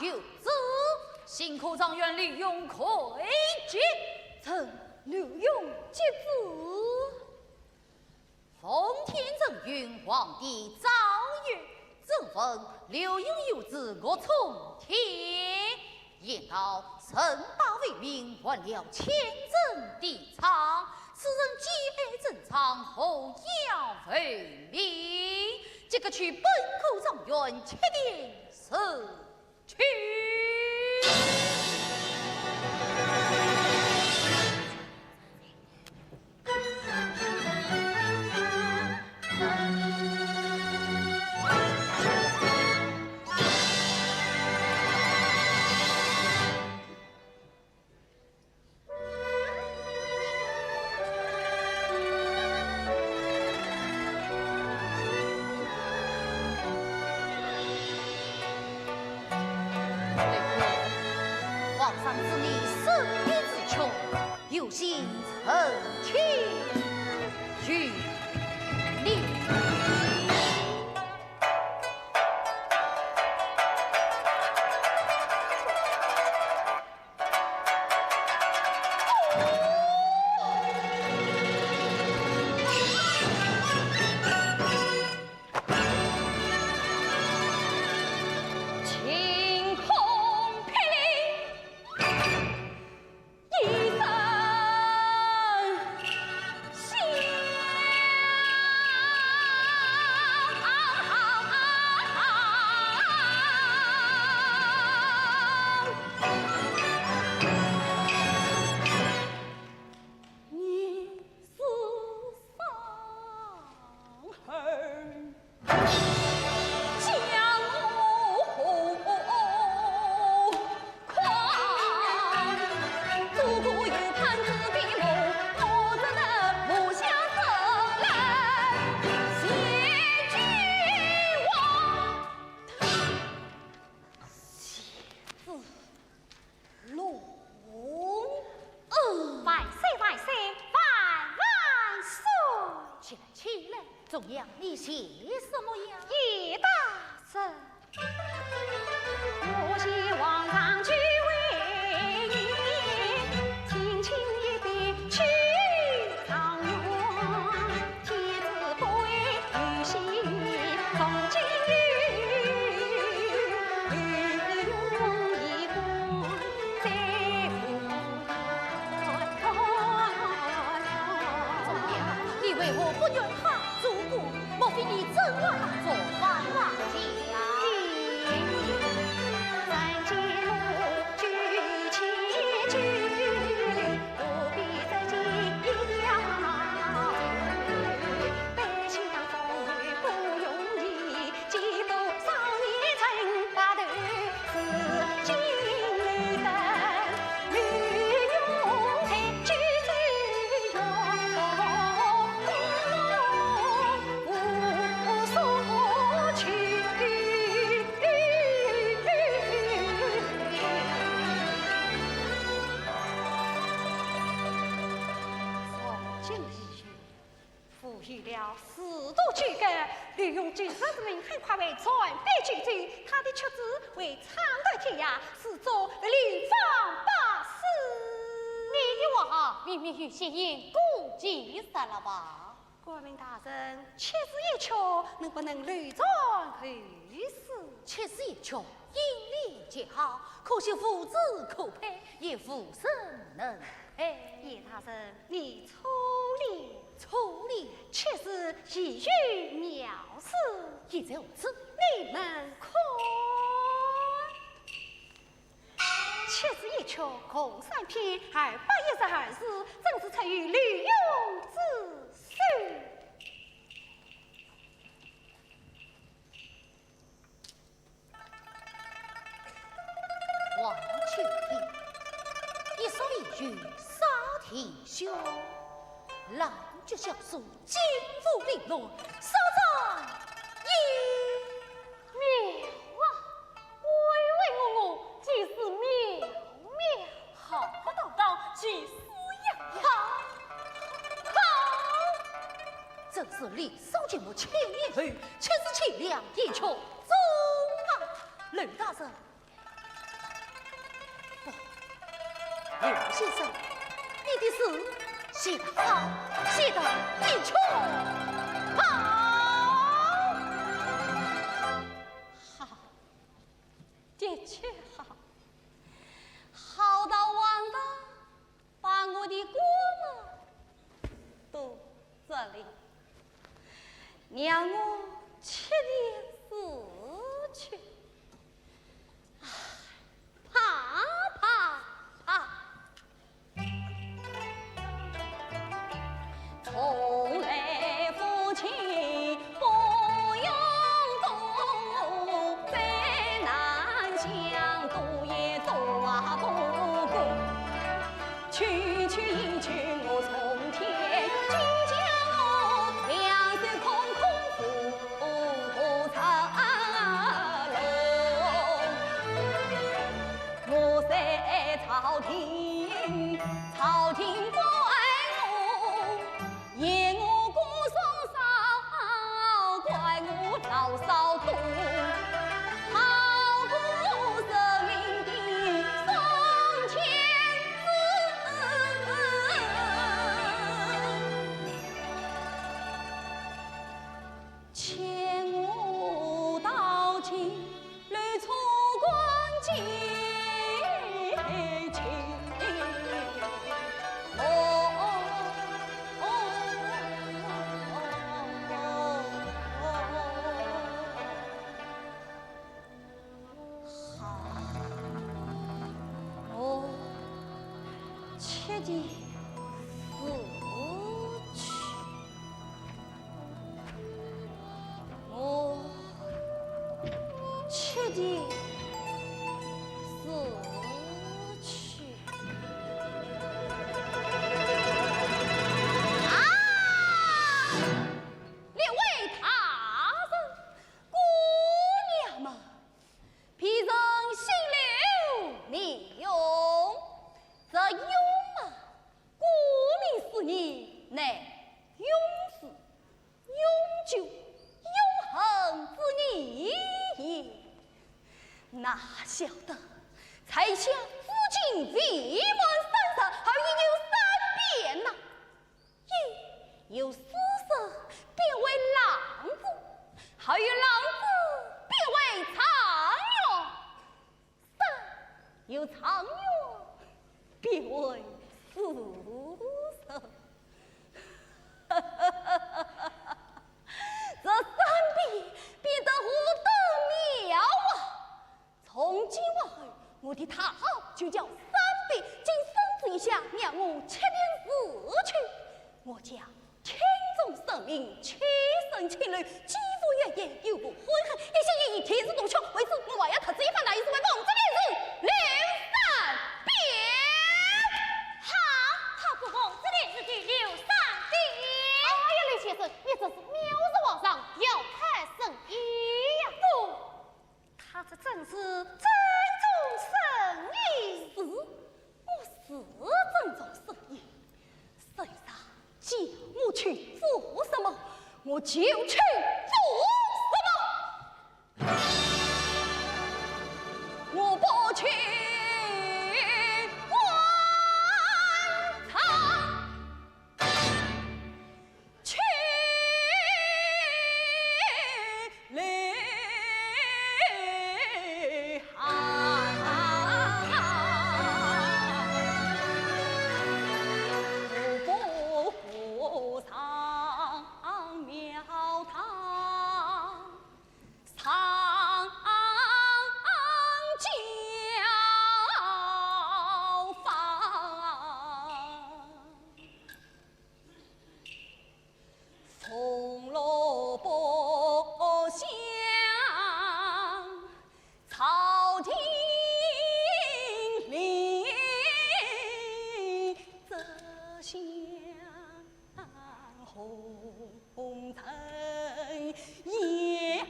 Speaker 4: 有旨，新科状元李勇魁杰，曾刘勇接旨。奉天承运皇帝诏曰：朕奉刘勇有旨，我从天。言道臣大为民，还了千镇地场，此人皆正常，后要为民。这个去本口状元，确定是去。
Speaker 1: 中央，你写什么呀？
Speaker 4: 叶大人，
Speaker 3: 我希皇上去为你，轻轻一笔去状元，天子不为女婿，从今御用一官在
Speaker 1: 中央，你为何不允他做官？莫非你真让他做反王家？
Speaker 3: 三阶路举起举，不必再计量。百姓风雨不容易，几多少年曾把头是金绿灯，绿用才举子用，无所求。
Speaker 4: 从今以后，赋予了4度举改，利用军事之名，很快为传北军州，他的妻子为长代天涯，是做流芳百世。
Speaker 1: 你的话明明与先言共计散了吧？
Speaker 4: 国民大人，妾子一求，能不能流传后世？
Speaker 1: 妾是一穷，英烈极好，可惜父子可配，也无甚能配。
Speaker 4: 叶大人，你错了。
Speaker 1: 处理
Speaker 4: 妾是意欲藐视，
Speaker 1: 也在如此。
Speaker 4: 你们看，妾子一曲共3篇，212字，正是出于吕用之手。
Speaker 1: 王秋天，一说一句杀天凶，狼藉小书，奸夫凌乱，杀在
Speaker 3: 妙啊！我既是妙妙，
Speaker 1: 浩浩荡荡，气势洋洋。
Speaker 3: 好，
Speaker 1: 正是李守节目千年后，却是凄凉一曲中啊！吕大人，不，吕先生，你的诗写得好，写得的确好。
Speaker 4: 好，的确好，好到忘了把我的锅子都这里，让我吃点死去。从来夫妻不用功，再难相度也度啊不过。区区一句我从天，今将我两手空空扶长龙。我在朝廷，朝廷不爱我，嫌我姑嫂少，怪我老少多，好过人民的双千字，牵我到今屡错关节。切的死去，我切的死去。列位大人、姑娘们，鄙人姓刘，名用。这用啊，晓得，才下夫君为门三杀，好已有3变呐。一有私色变为浪子，好有浪子变为苍月，三有苍月变为私色。这3变变得何等妙啊！从今往后，我的太后就叫3变，今孙子一下，让我7天4去，我将天纵生命，屈身情侣，肌肤月夜，有不婚恨，一心一意，天资独强。为此，我要他这一番来，是为公之烈日刘3变。
Speaker 2: 好，他不公之烈日的刘3变。
Speaker 3: 哎呀，刘先生，你这是藐视皇上，有太圣意呀！
Speaker 2: 不，他这正是尊重圣意。
Speaker 4: 是，我是正中圣意。圣上叫我去做什么，我就去做什么。我不去官场，去泪我不上庙堂，上教坊，红萝卜香，朝廷里则香红尘也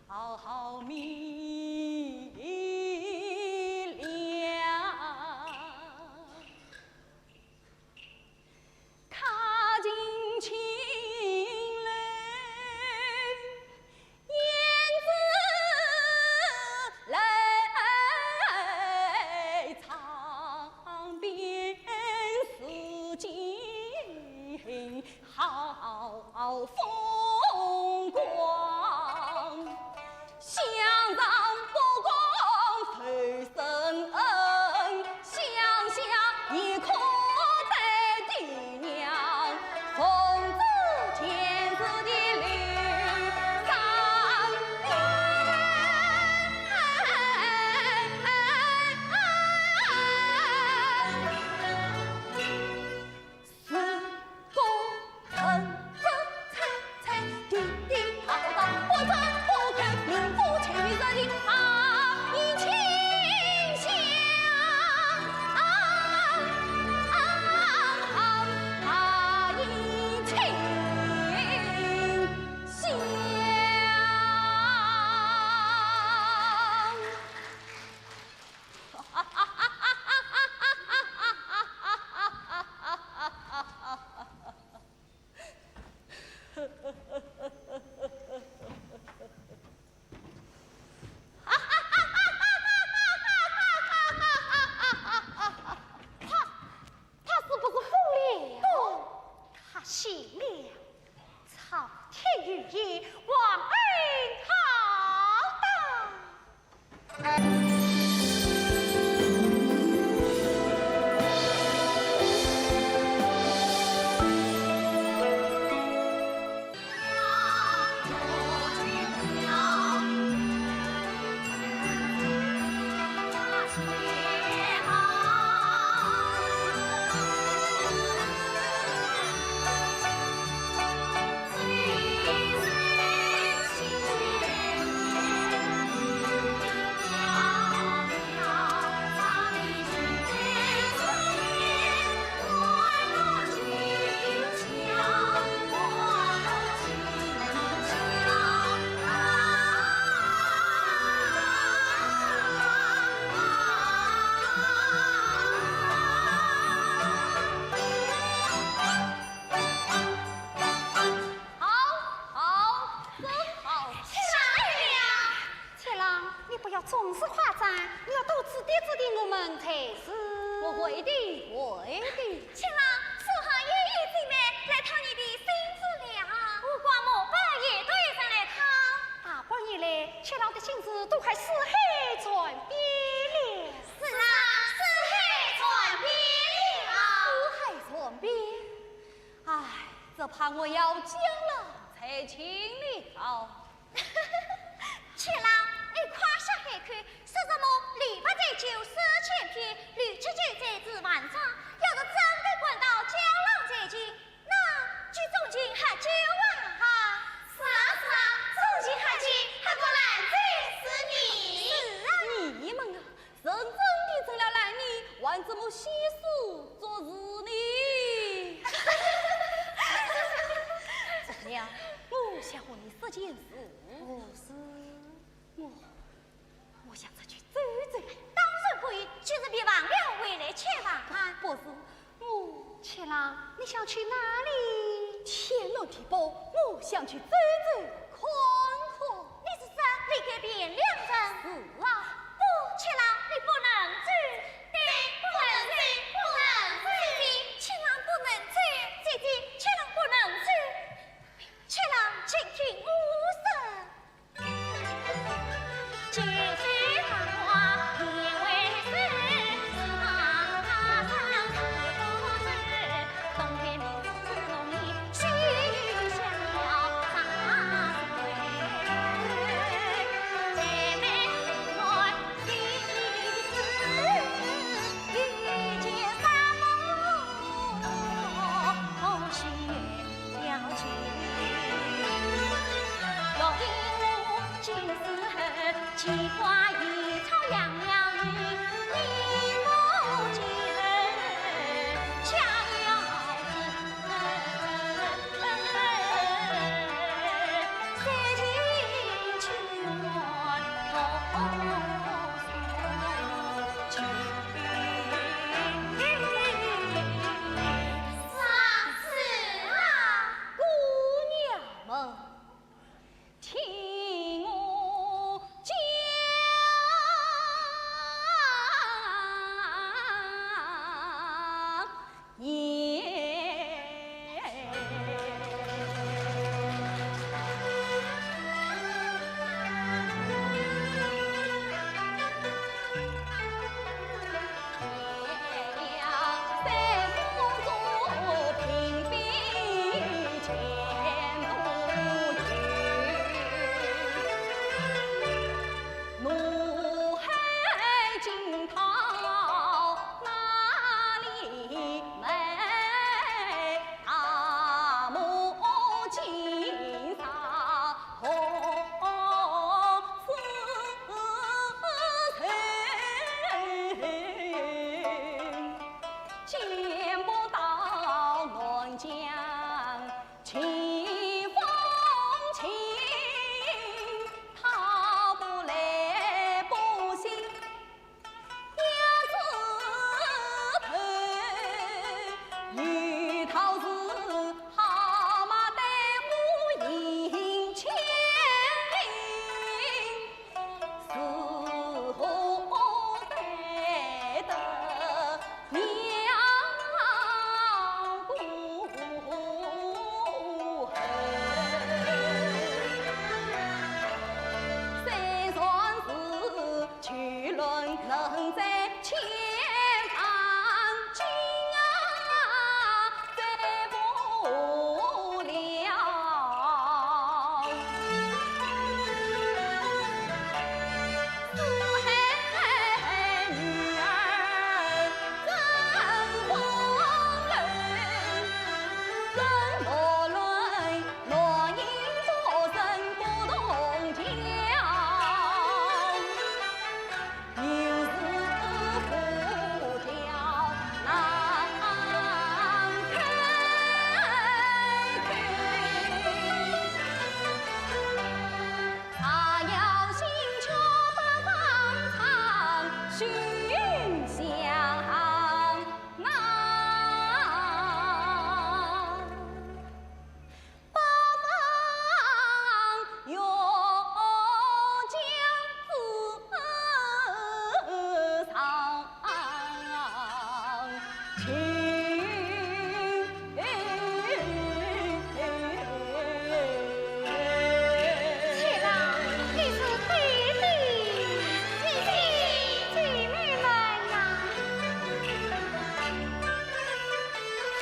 Speaker 4: 好明亮，踏进青楼，燕子来唱遍四境，好风光。乡上不光头生恩，乡下也可在爹娘，奉旨天子的刘3变。四公城怕我要讲了才请了。
Speaker 2: 且郎，你胯下海口，说什么篱笆在酒4000篇，吕七九在字万章，要是真的滚到江郎才去，那举中军喝酒啊！是啊，中军喝酒还不难醉死你。是啊，
Speaker 4: 你们啊，认真的成了男女，还怎么洗漱做事呢？怎样？我想和你说件事。我想出去走走。
Speaker 2: 当然可以，就是别忘了回来吃饭啊。
Speaker 4: 不是，
Speaker 2: 且郎，你想去哪里？
Speaker 4: 天罗地堡，我想去走走看看。
Speaker 2: 你是说离开汴梁城？
Speaker 4: 是啊。
Speaker 2: 不，且郎，你不能走。对，不能走，不能走。姐姐，且郎不能走。姐姐，且郎不能走。且郎，请听我说。句句话言为实，是马上是不知。东边明珠是容易，西域相了三岁。姐妹我心思，遇见三母学了去。若因我今世奇花异草样样鱼，你我几人恰要三情去往去。啥事啊，
Speaker 4: 姑娘们，听我讲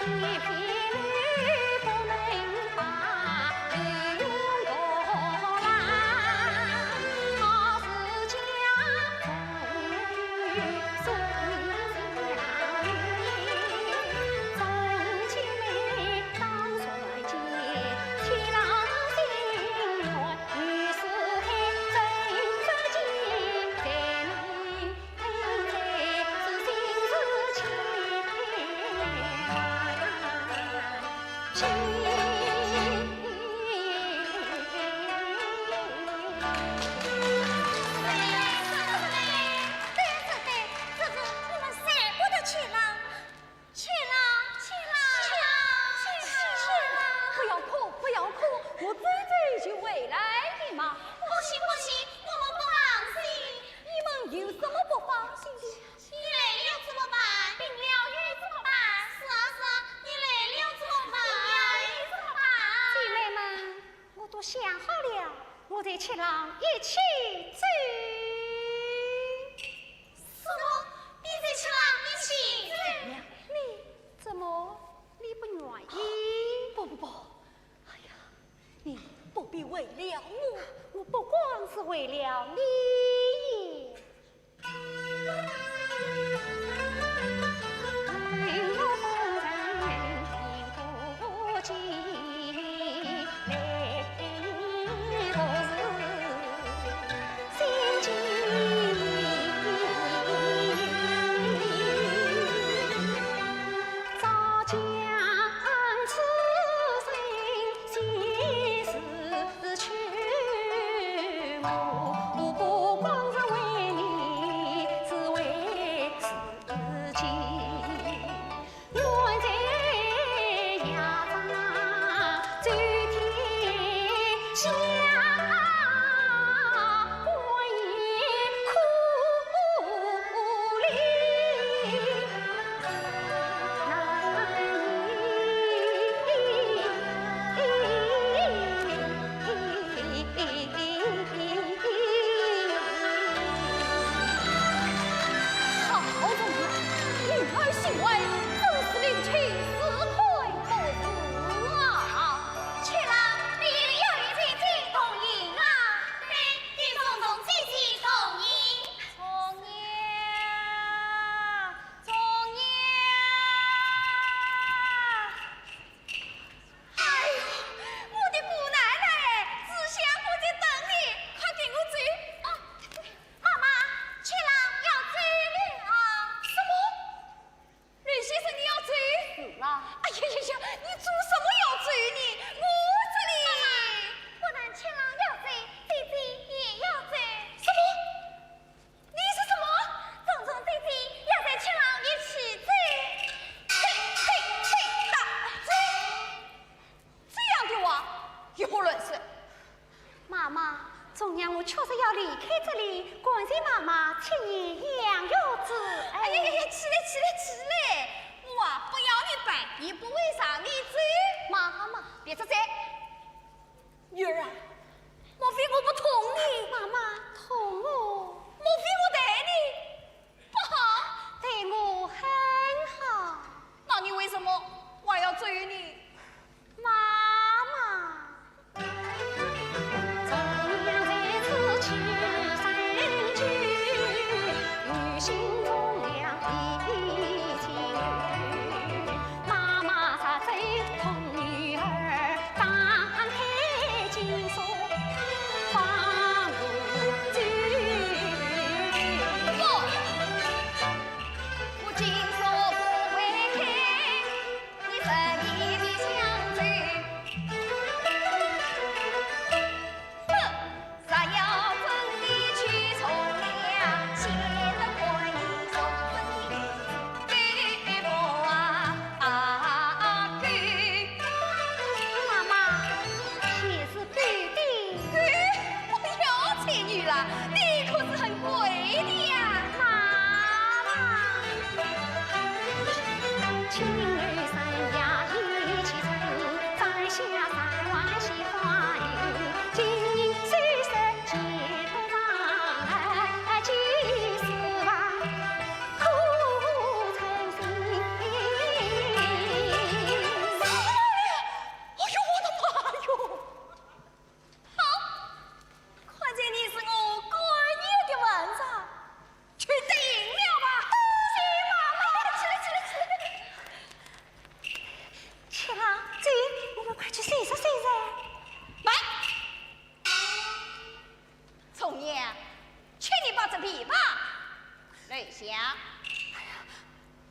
Speaker 2: 一匹驴不能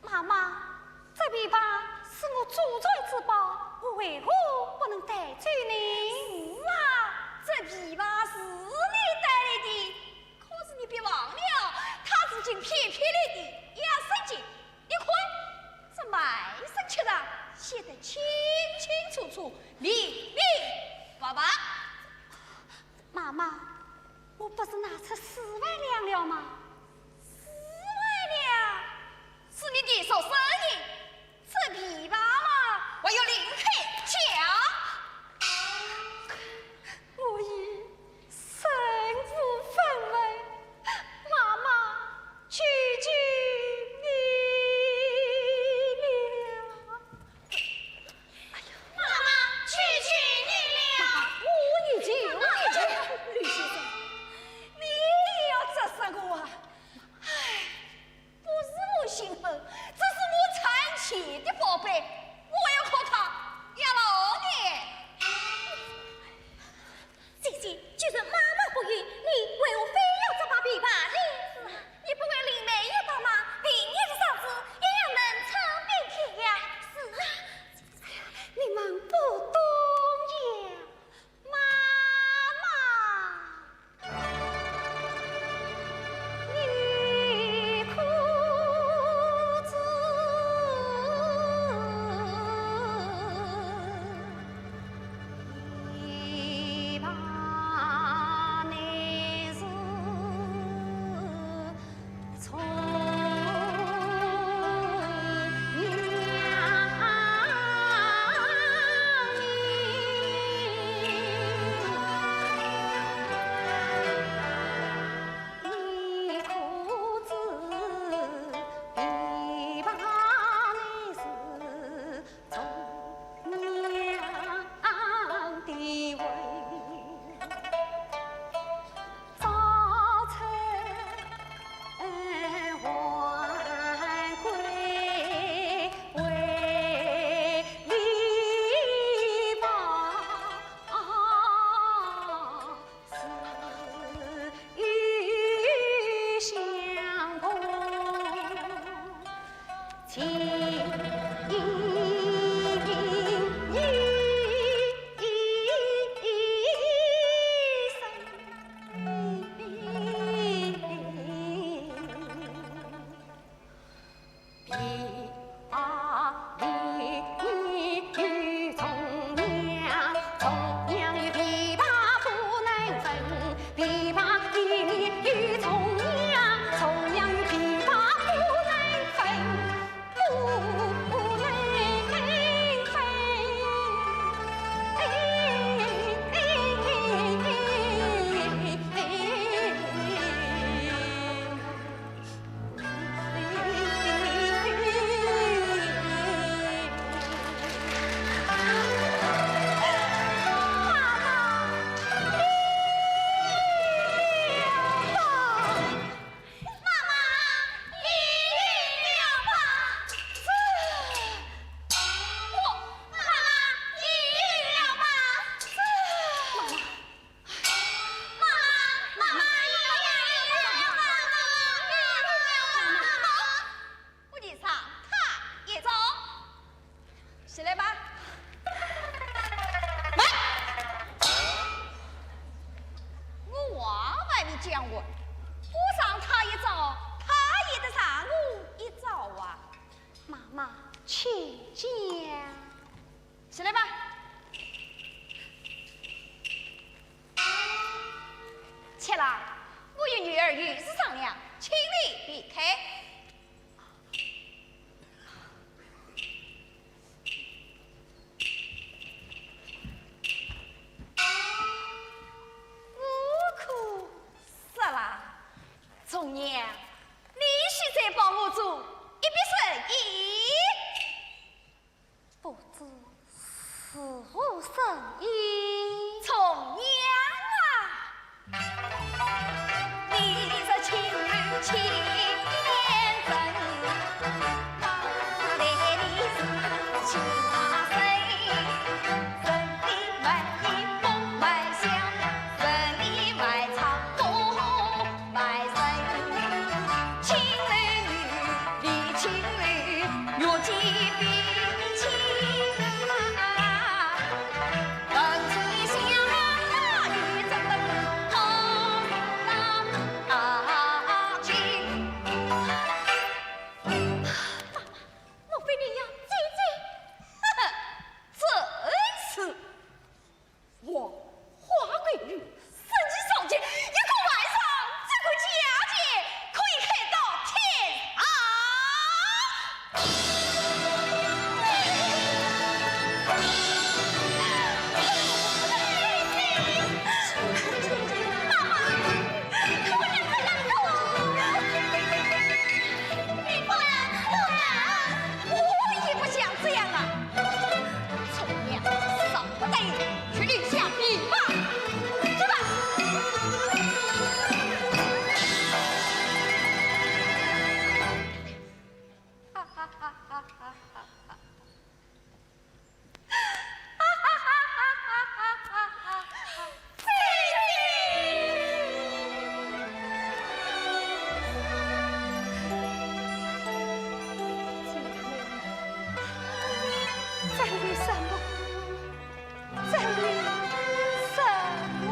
Speaker 4: 妈妈，这琵琶是我祖传之宝，我为何不能带走你？
Speaker 3: 是啊，这琵琶是你带来的，可是你别忘了，他自己撇来的压身金。你看，这卖身契上写得清清楚楚，明明白白。
Speaker 4: 妈妈，我不是拿出4万两了吗
Speaker 3: 4万两是你的手生意，这琵琶嘛，我有另配价。
Speaker 4: 我已身无分文，妈妈求求你了。
Speaker 3: 妈妈，求求你了。
Speaker 4: 我已经，
Speaker 3: 吕先生，你也要责罚我啊！唉，不是我心狠，这是我残欠的宝贝，我要靠它养老年。
Speaker 2: 姐姐，就算妈妈不允，你为我非要这把琵琶，你不管灵媒也到吗？明年的嫂子也要能长命天涯。是啊，
Speaker 4: 你们不懂呀，妈妈，你可知琵琶乃是从你可知琵琶乃是从娘的味，早晨还归为篱笆，是与相同，情
Speaker 3: 若即比情啊。
Speaker 4: 在为什么？在为什么？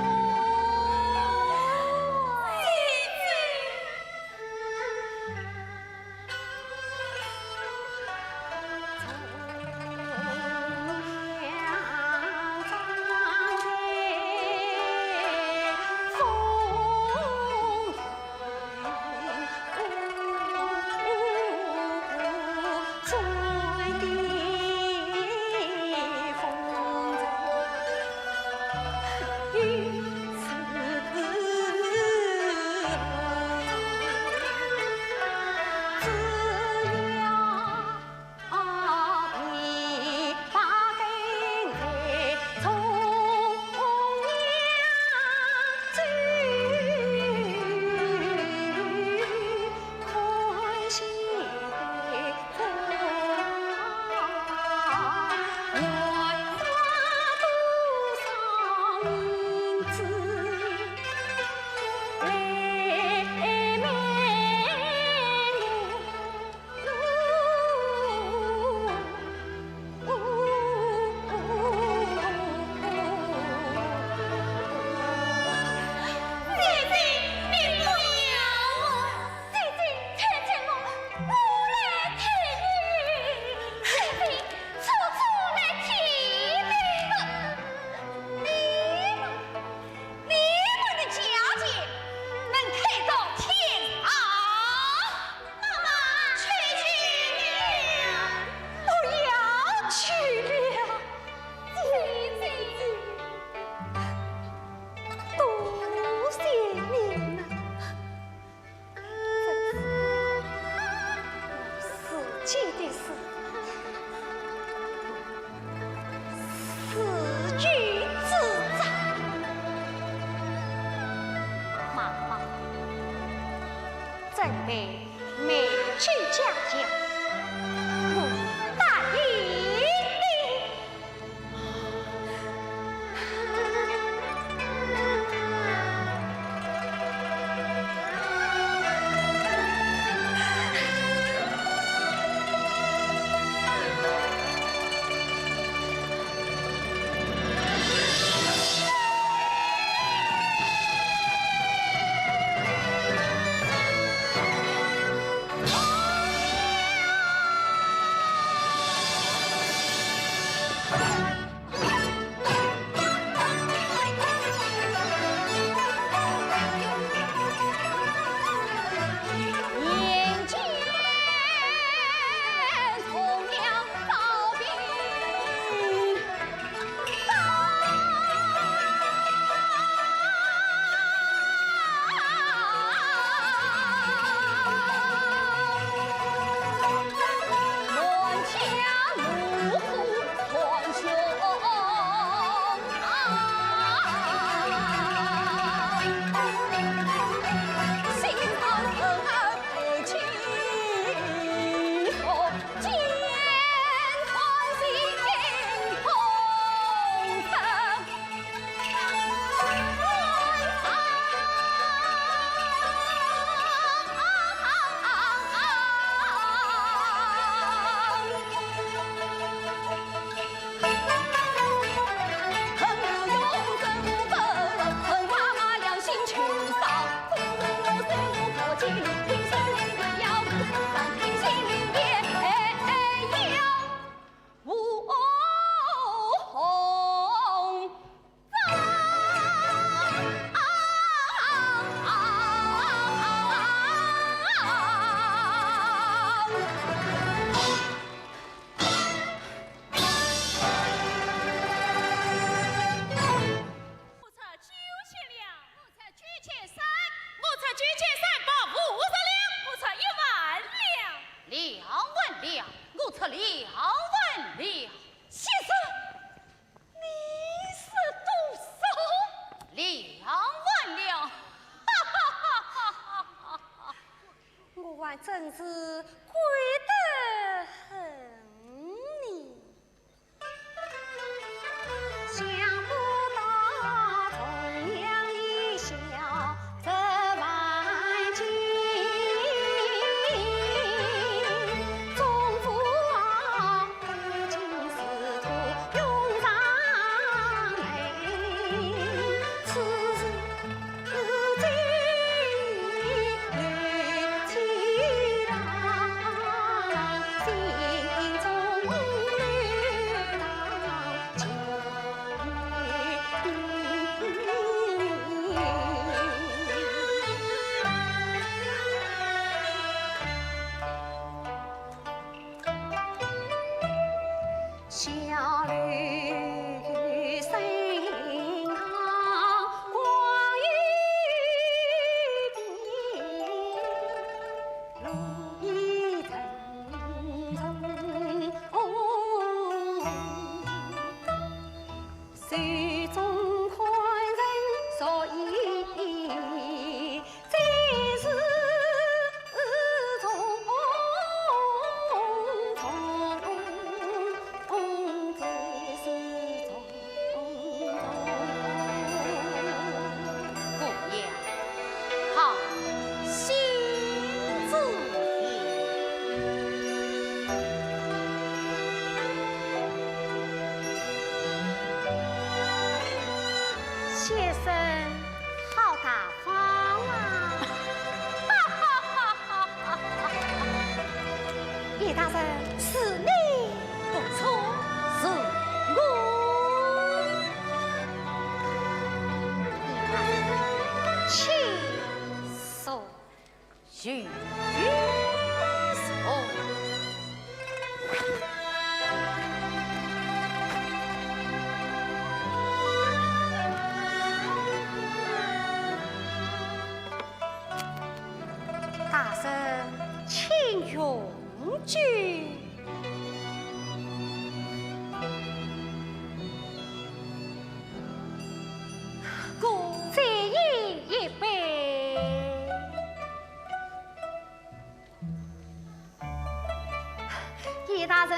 Speaker 2: 大人，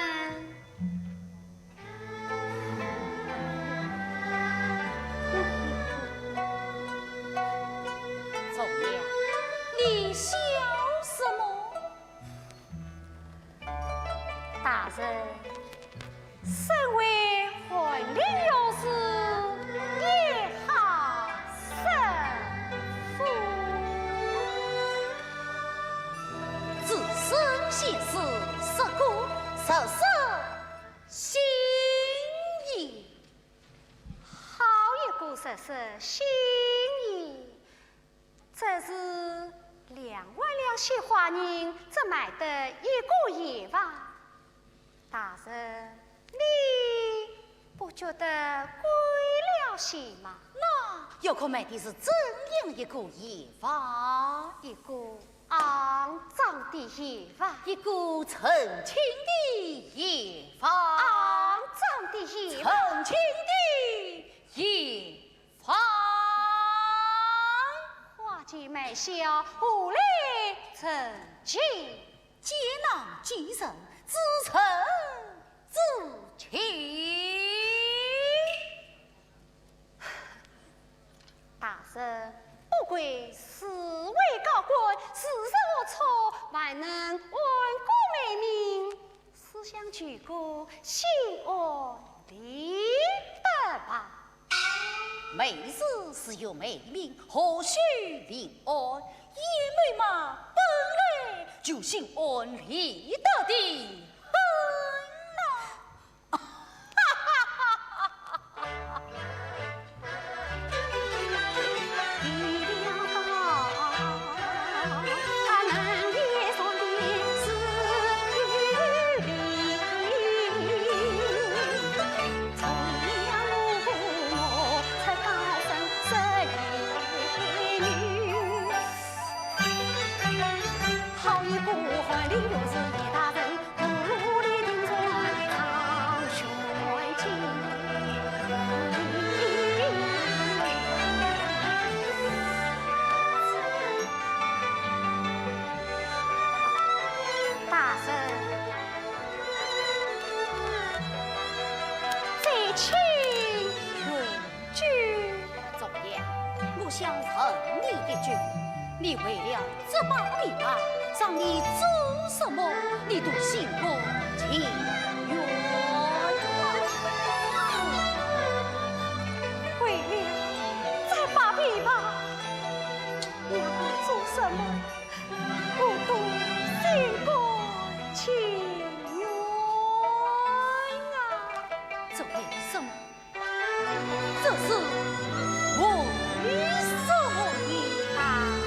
Speaker 3: 总娘，你笑什么？
Speaker 2: 大人，身为婚礼有事，也好生父。
Speaker 3: 自身现世，实故实色心意。
Speaker 2: 好一个实色心意，这是2万两鲜花银，只买得一个夜晚。大人，你不觉得贵了些吗？
Speaker 3: 那又可买的是怎样一个夜房？
Speaker 2: 一个肮脏的夜房，
Speaker 3: 一个澄清的夜房，
Speaker 2: 肮脏的夜房，
Speaker 3: 澄清的夜房。
Speaker 2: 花间美笑，无来澄清，
Speaker 3: 皆囊既成，自成自清。
Speaker 2: 大人，不愧是位高官，事实无错，万能万国美名，思想举国，心安理得吧。
Speaker 3: 美事是有美名，何须临安？叶妹嘛，本来就心安理得的很呐。你为了这把命啊，让你做什么，你都心甘情愿。
Speaker 4: 这是为什呀？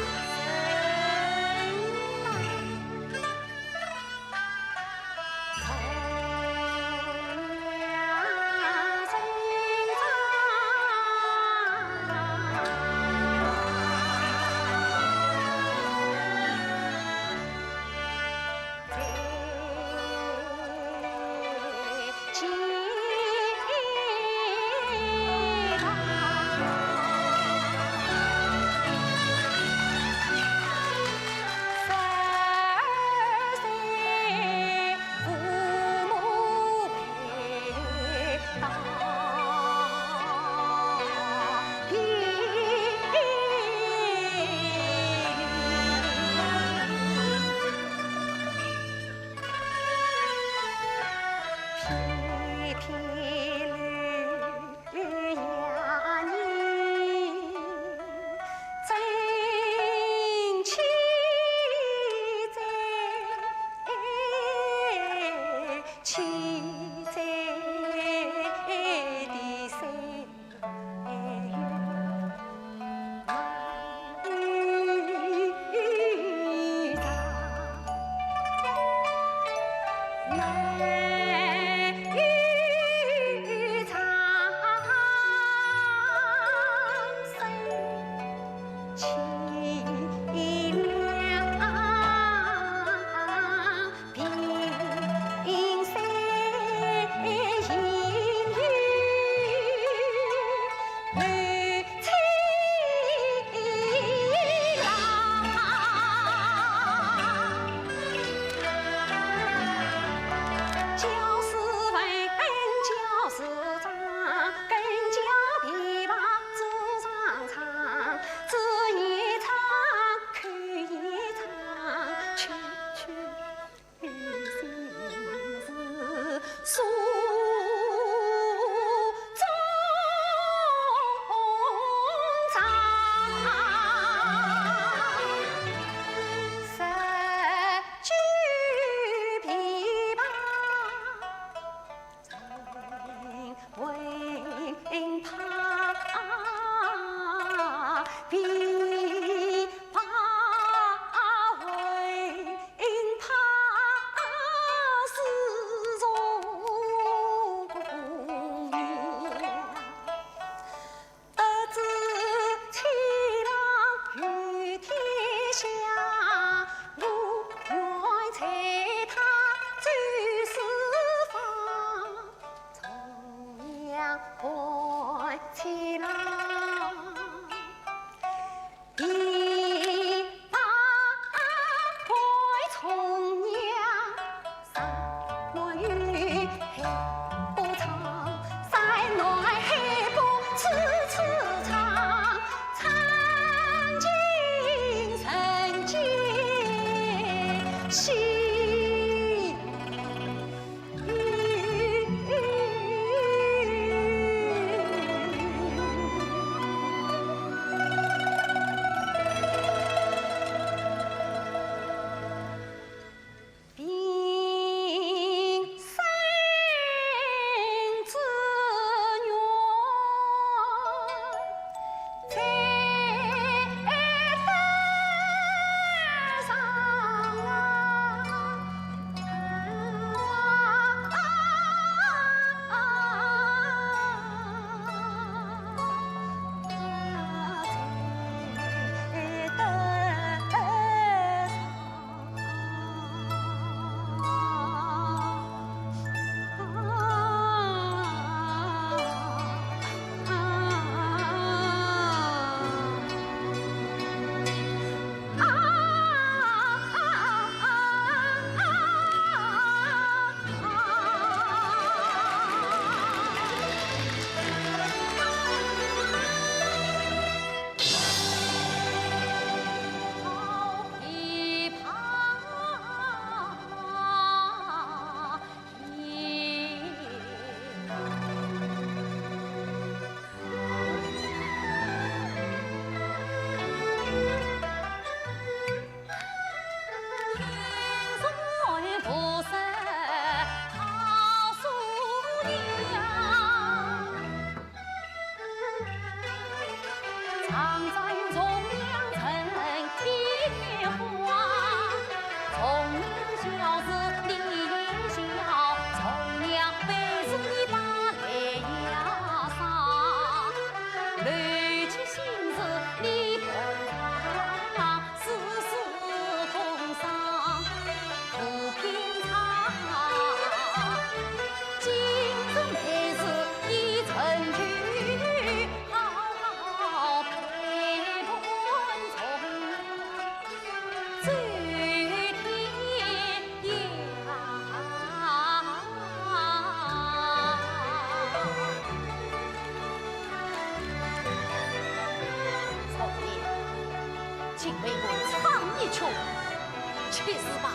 Speaker 3: 去死吧！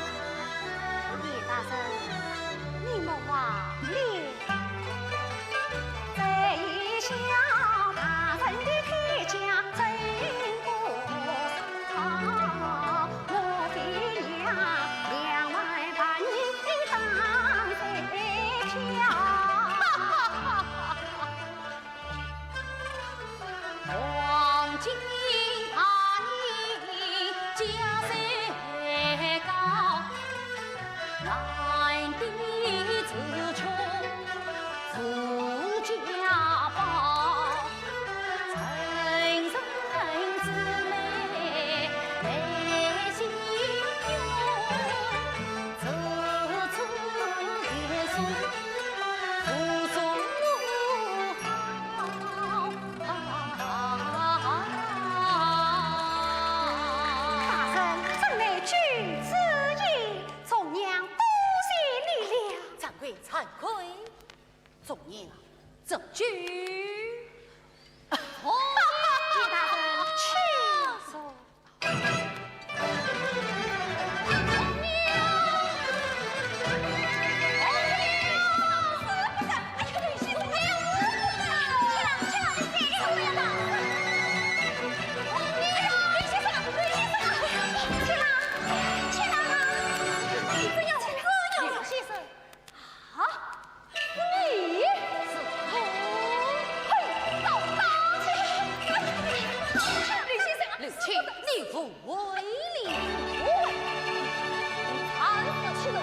Speaker 2: 叶大人，你莫忘脸，这一笑大人的铁甲真不少，莫非2万8你当飞飘？
Speaker 3: 黄金把你家谁高？难敌自穷自家宝，成人之美内心有，自此也是父祖
Speaker 2: 大人怎奈举此意，从娘多谢你了。
Speaker 3: 惭愧惭愧，众娘这句。
Speaker 2: 叶大人请坐。
Speaker 3: 刘琦，你不为理不为，
Speaker 4: 惨死此人，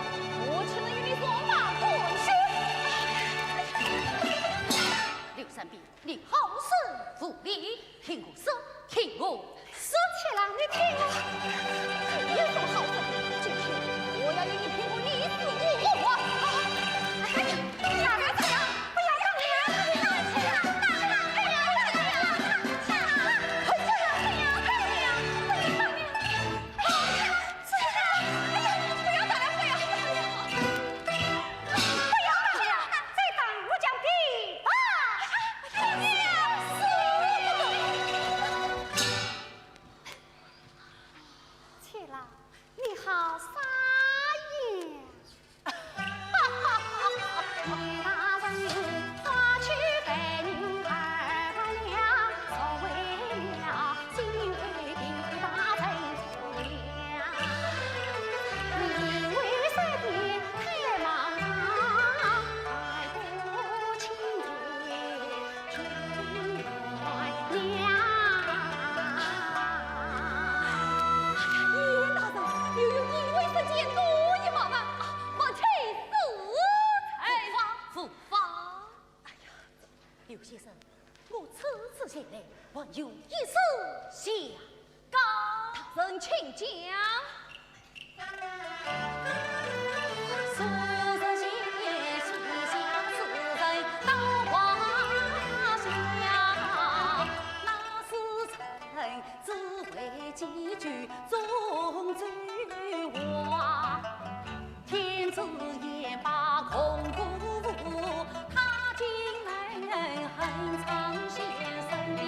Speaker 4: 我岂能与你说话滚下？
Speaker 3: 刘三弟，你好生负礼，听我说，听我说。
Speaker 2: 七郎，你听我，
Speaker 4: 你有什么好说？今天我要与你拼个你死我活！
Speaker 2: 大人不要不要让娘，七郎，大人不要不要，七郎，不要不要不要不要，七郎，哎呀，不要大人不要不要大人，再当我将比啊！七郎，你好撒野。叶大人花去百人儿娘，所为了心为定大人从良。你为谁的太忙太不亲近君娘？
Speaker 4: 叶大人又有一位是监督一马万，我气死才华。
Speaker 3: 复发。哎呀，刘先生，我此次前来，还有一事相告。
Speaker 4: 大人请讲。
Speaker 3: 素日写下此人当华夏，那是臣只为几句中句话。天子也罢空谷舞，他竟能恨苍先生的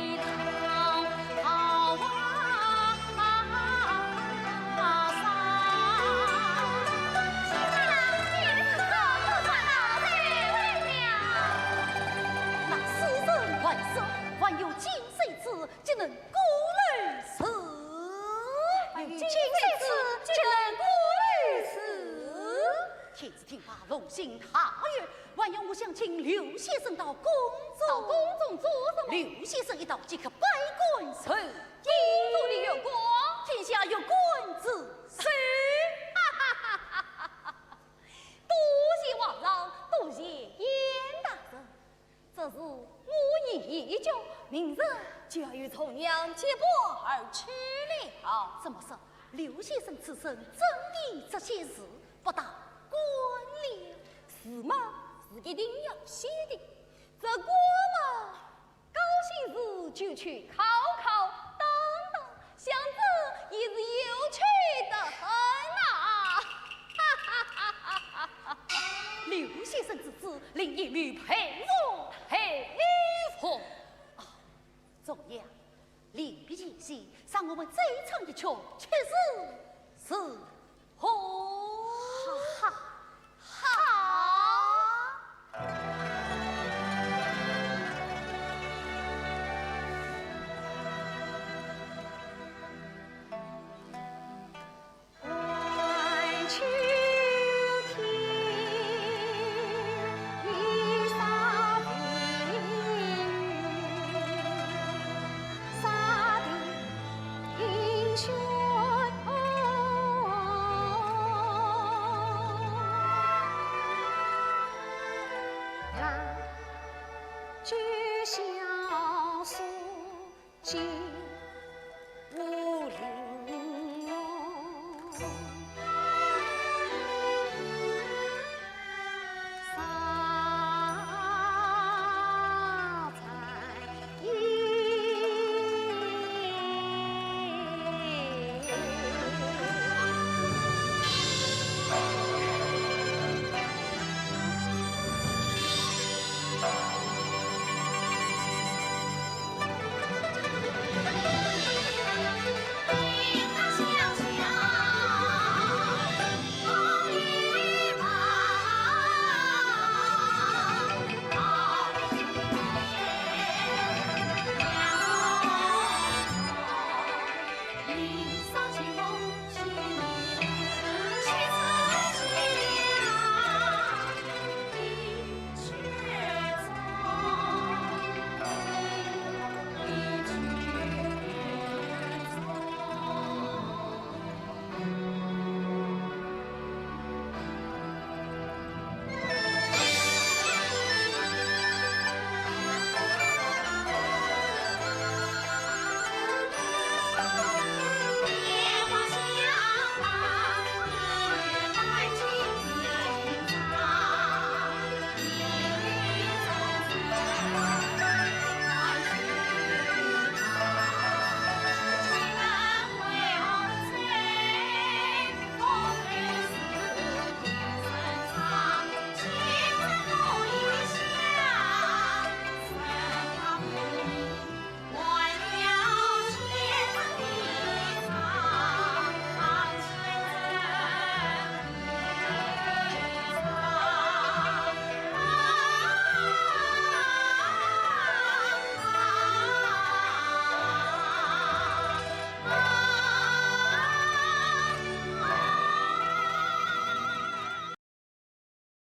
Speaker 3: 桃花那死人还生，还有金水子，竟能过来死。
Speaker 2: 金水子竟能过来死。
Speaker 3: 天子听罢，龙心大悦，还要我想请刘先生到宫中。
Speaker 4: 做什么？
Speaker 3: 刘先生一到，即可百官受
Speaker 4: 公主的月光。
Speaker 3: 天下有官之谁？
Speaker 4: 多谢皇上，多谢燕大人。这是我已就明日就要与从娘结伴而去了。
Speaker 3: 怎么说？刘先生此生真的这些事不大官了？
Speaker 4: 是吗？是一定要写的。这国嘛，高兴时就去考考，当当，想着也是有趣的很啊！
Speaker 3: 刘先生之子，令一律佩服。总样，另辟蹊径，让我们再唱一曲，确实是
Speaker 4: 好，
Speaker 3: 万秋天，一洒冰雨，洒的银泉。举小苏进武陵。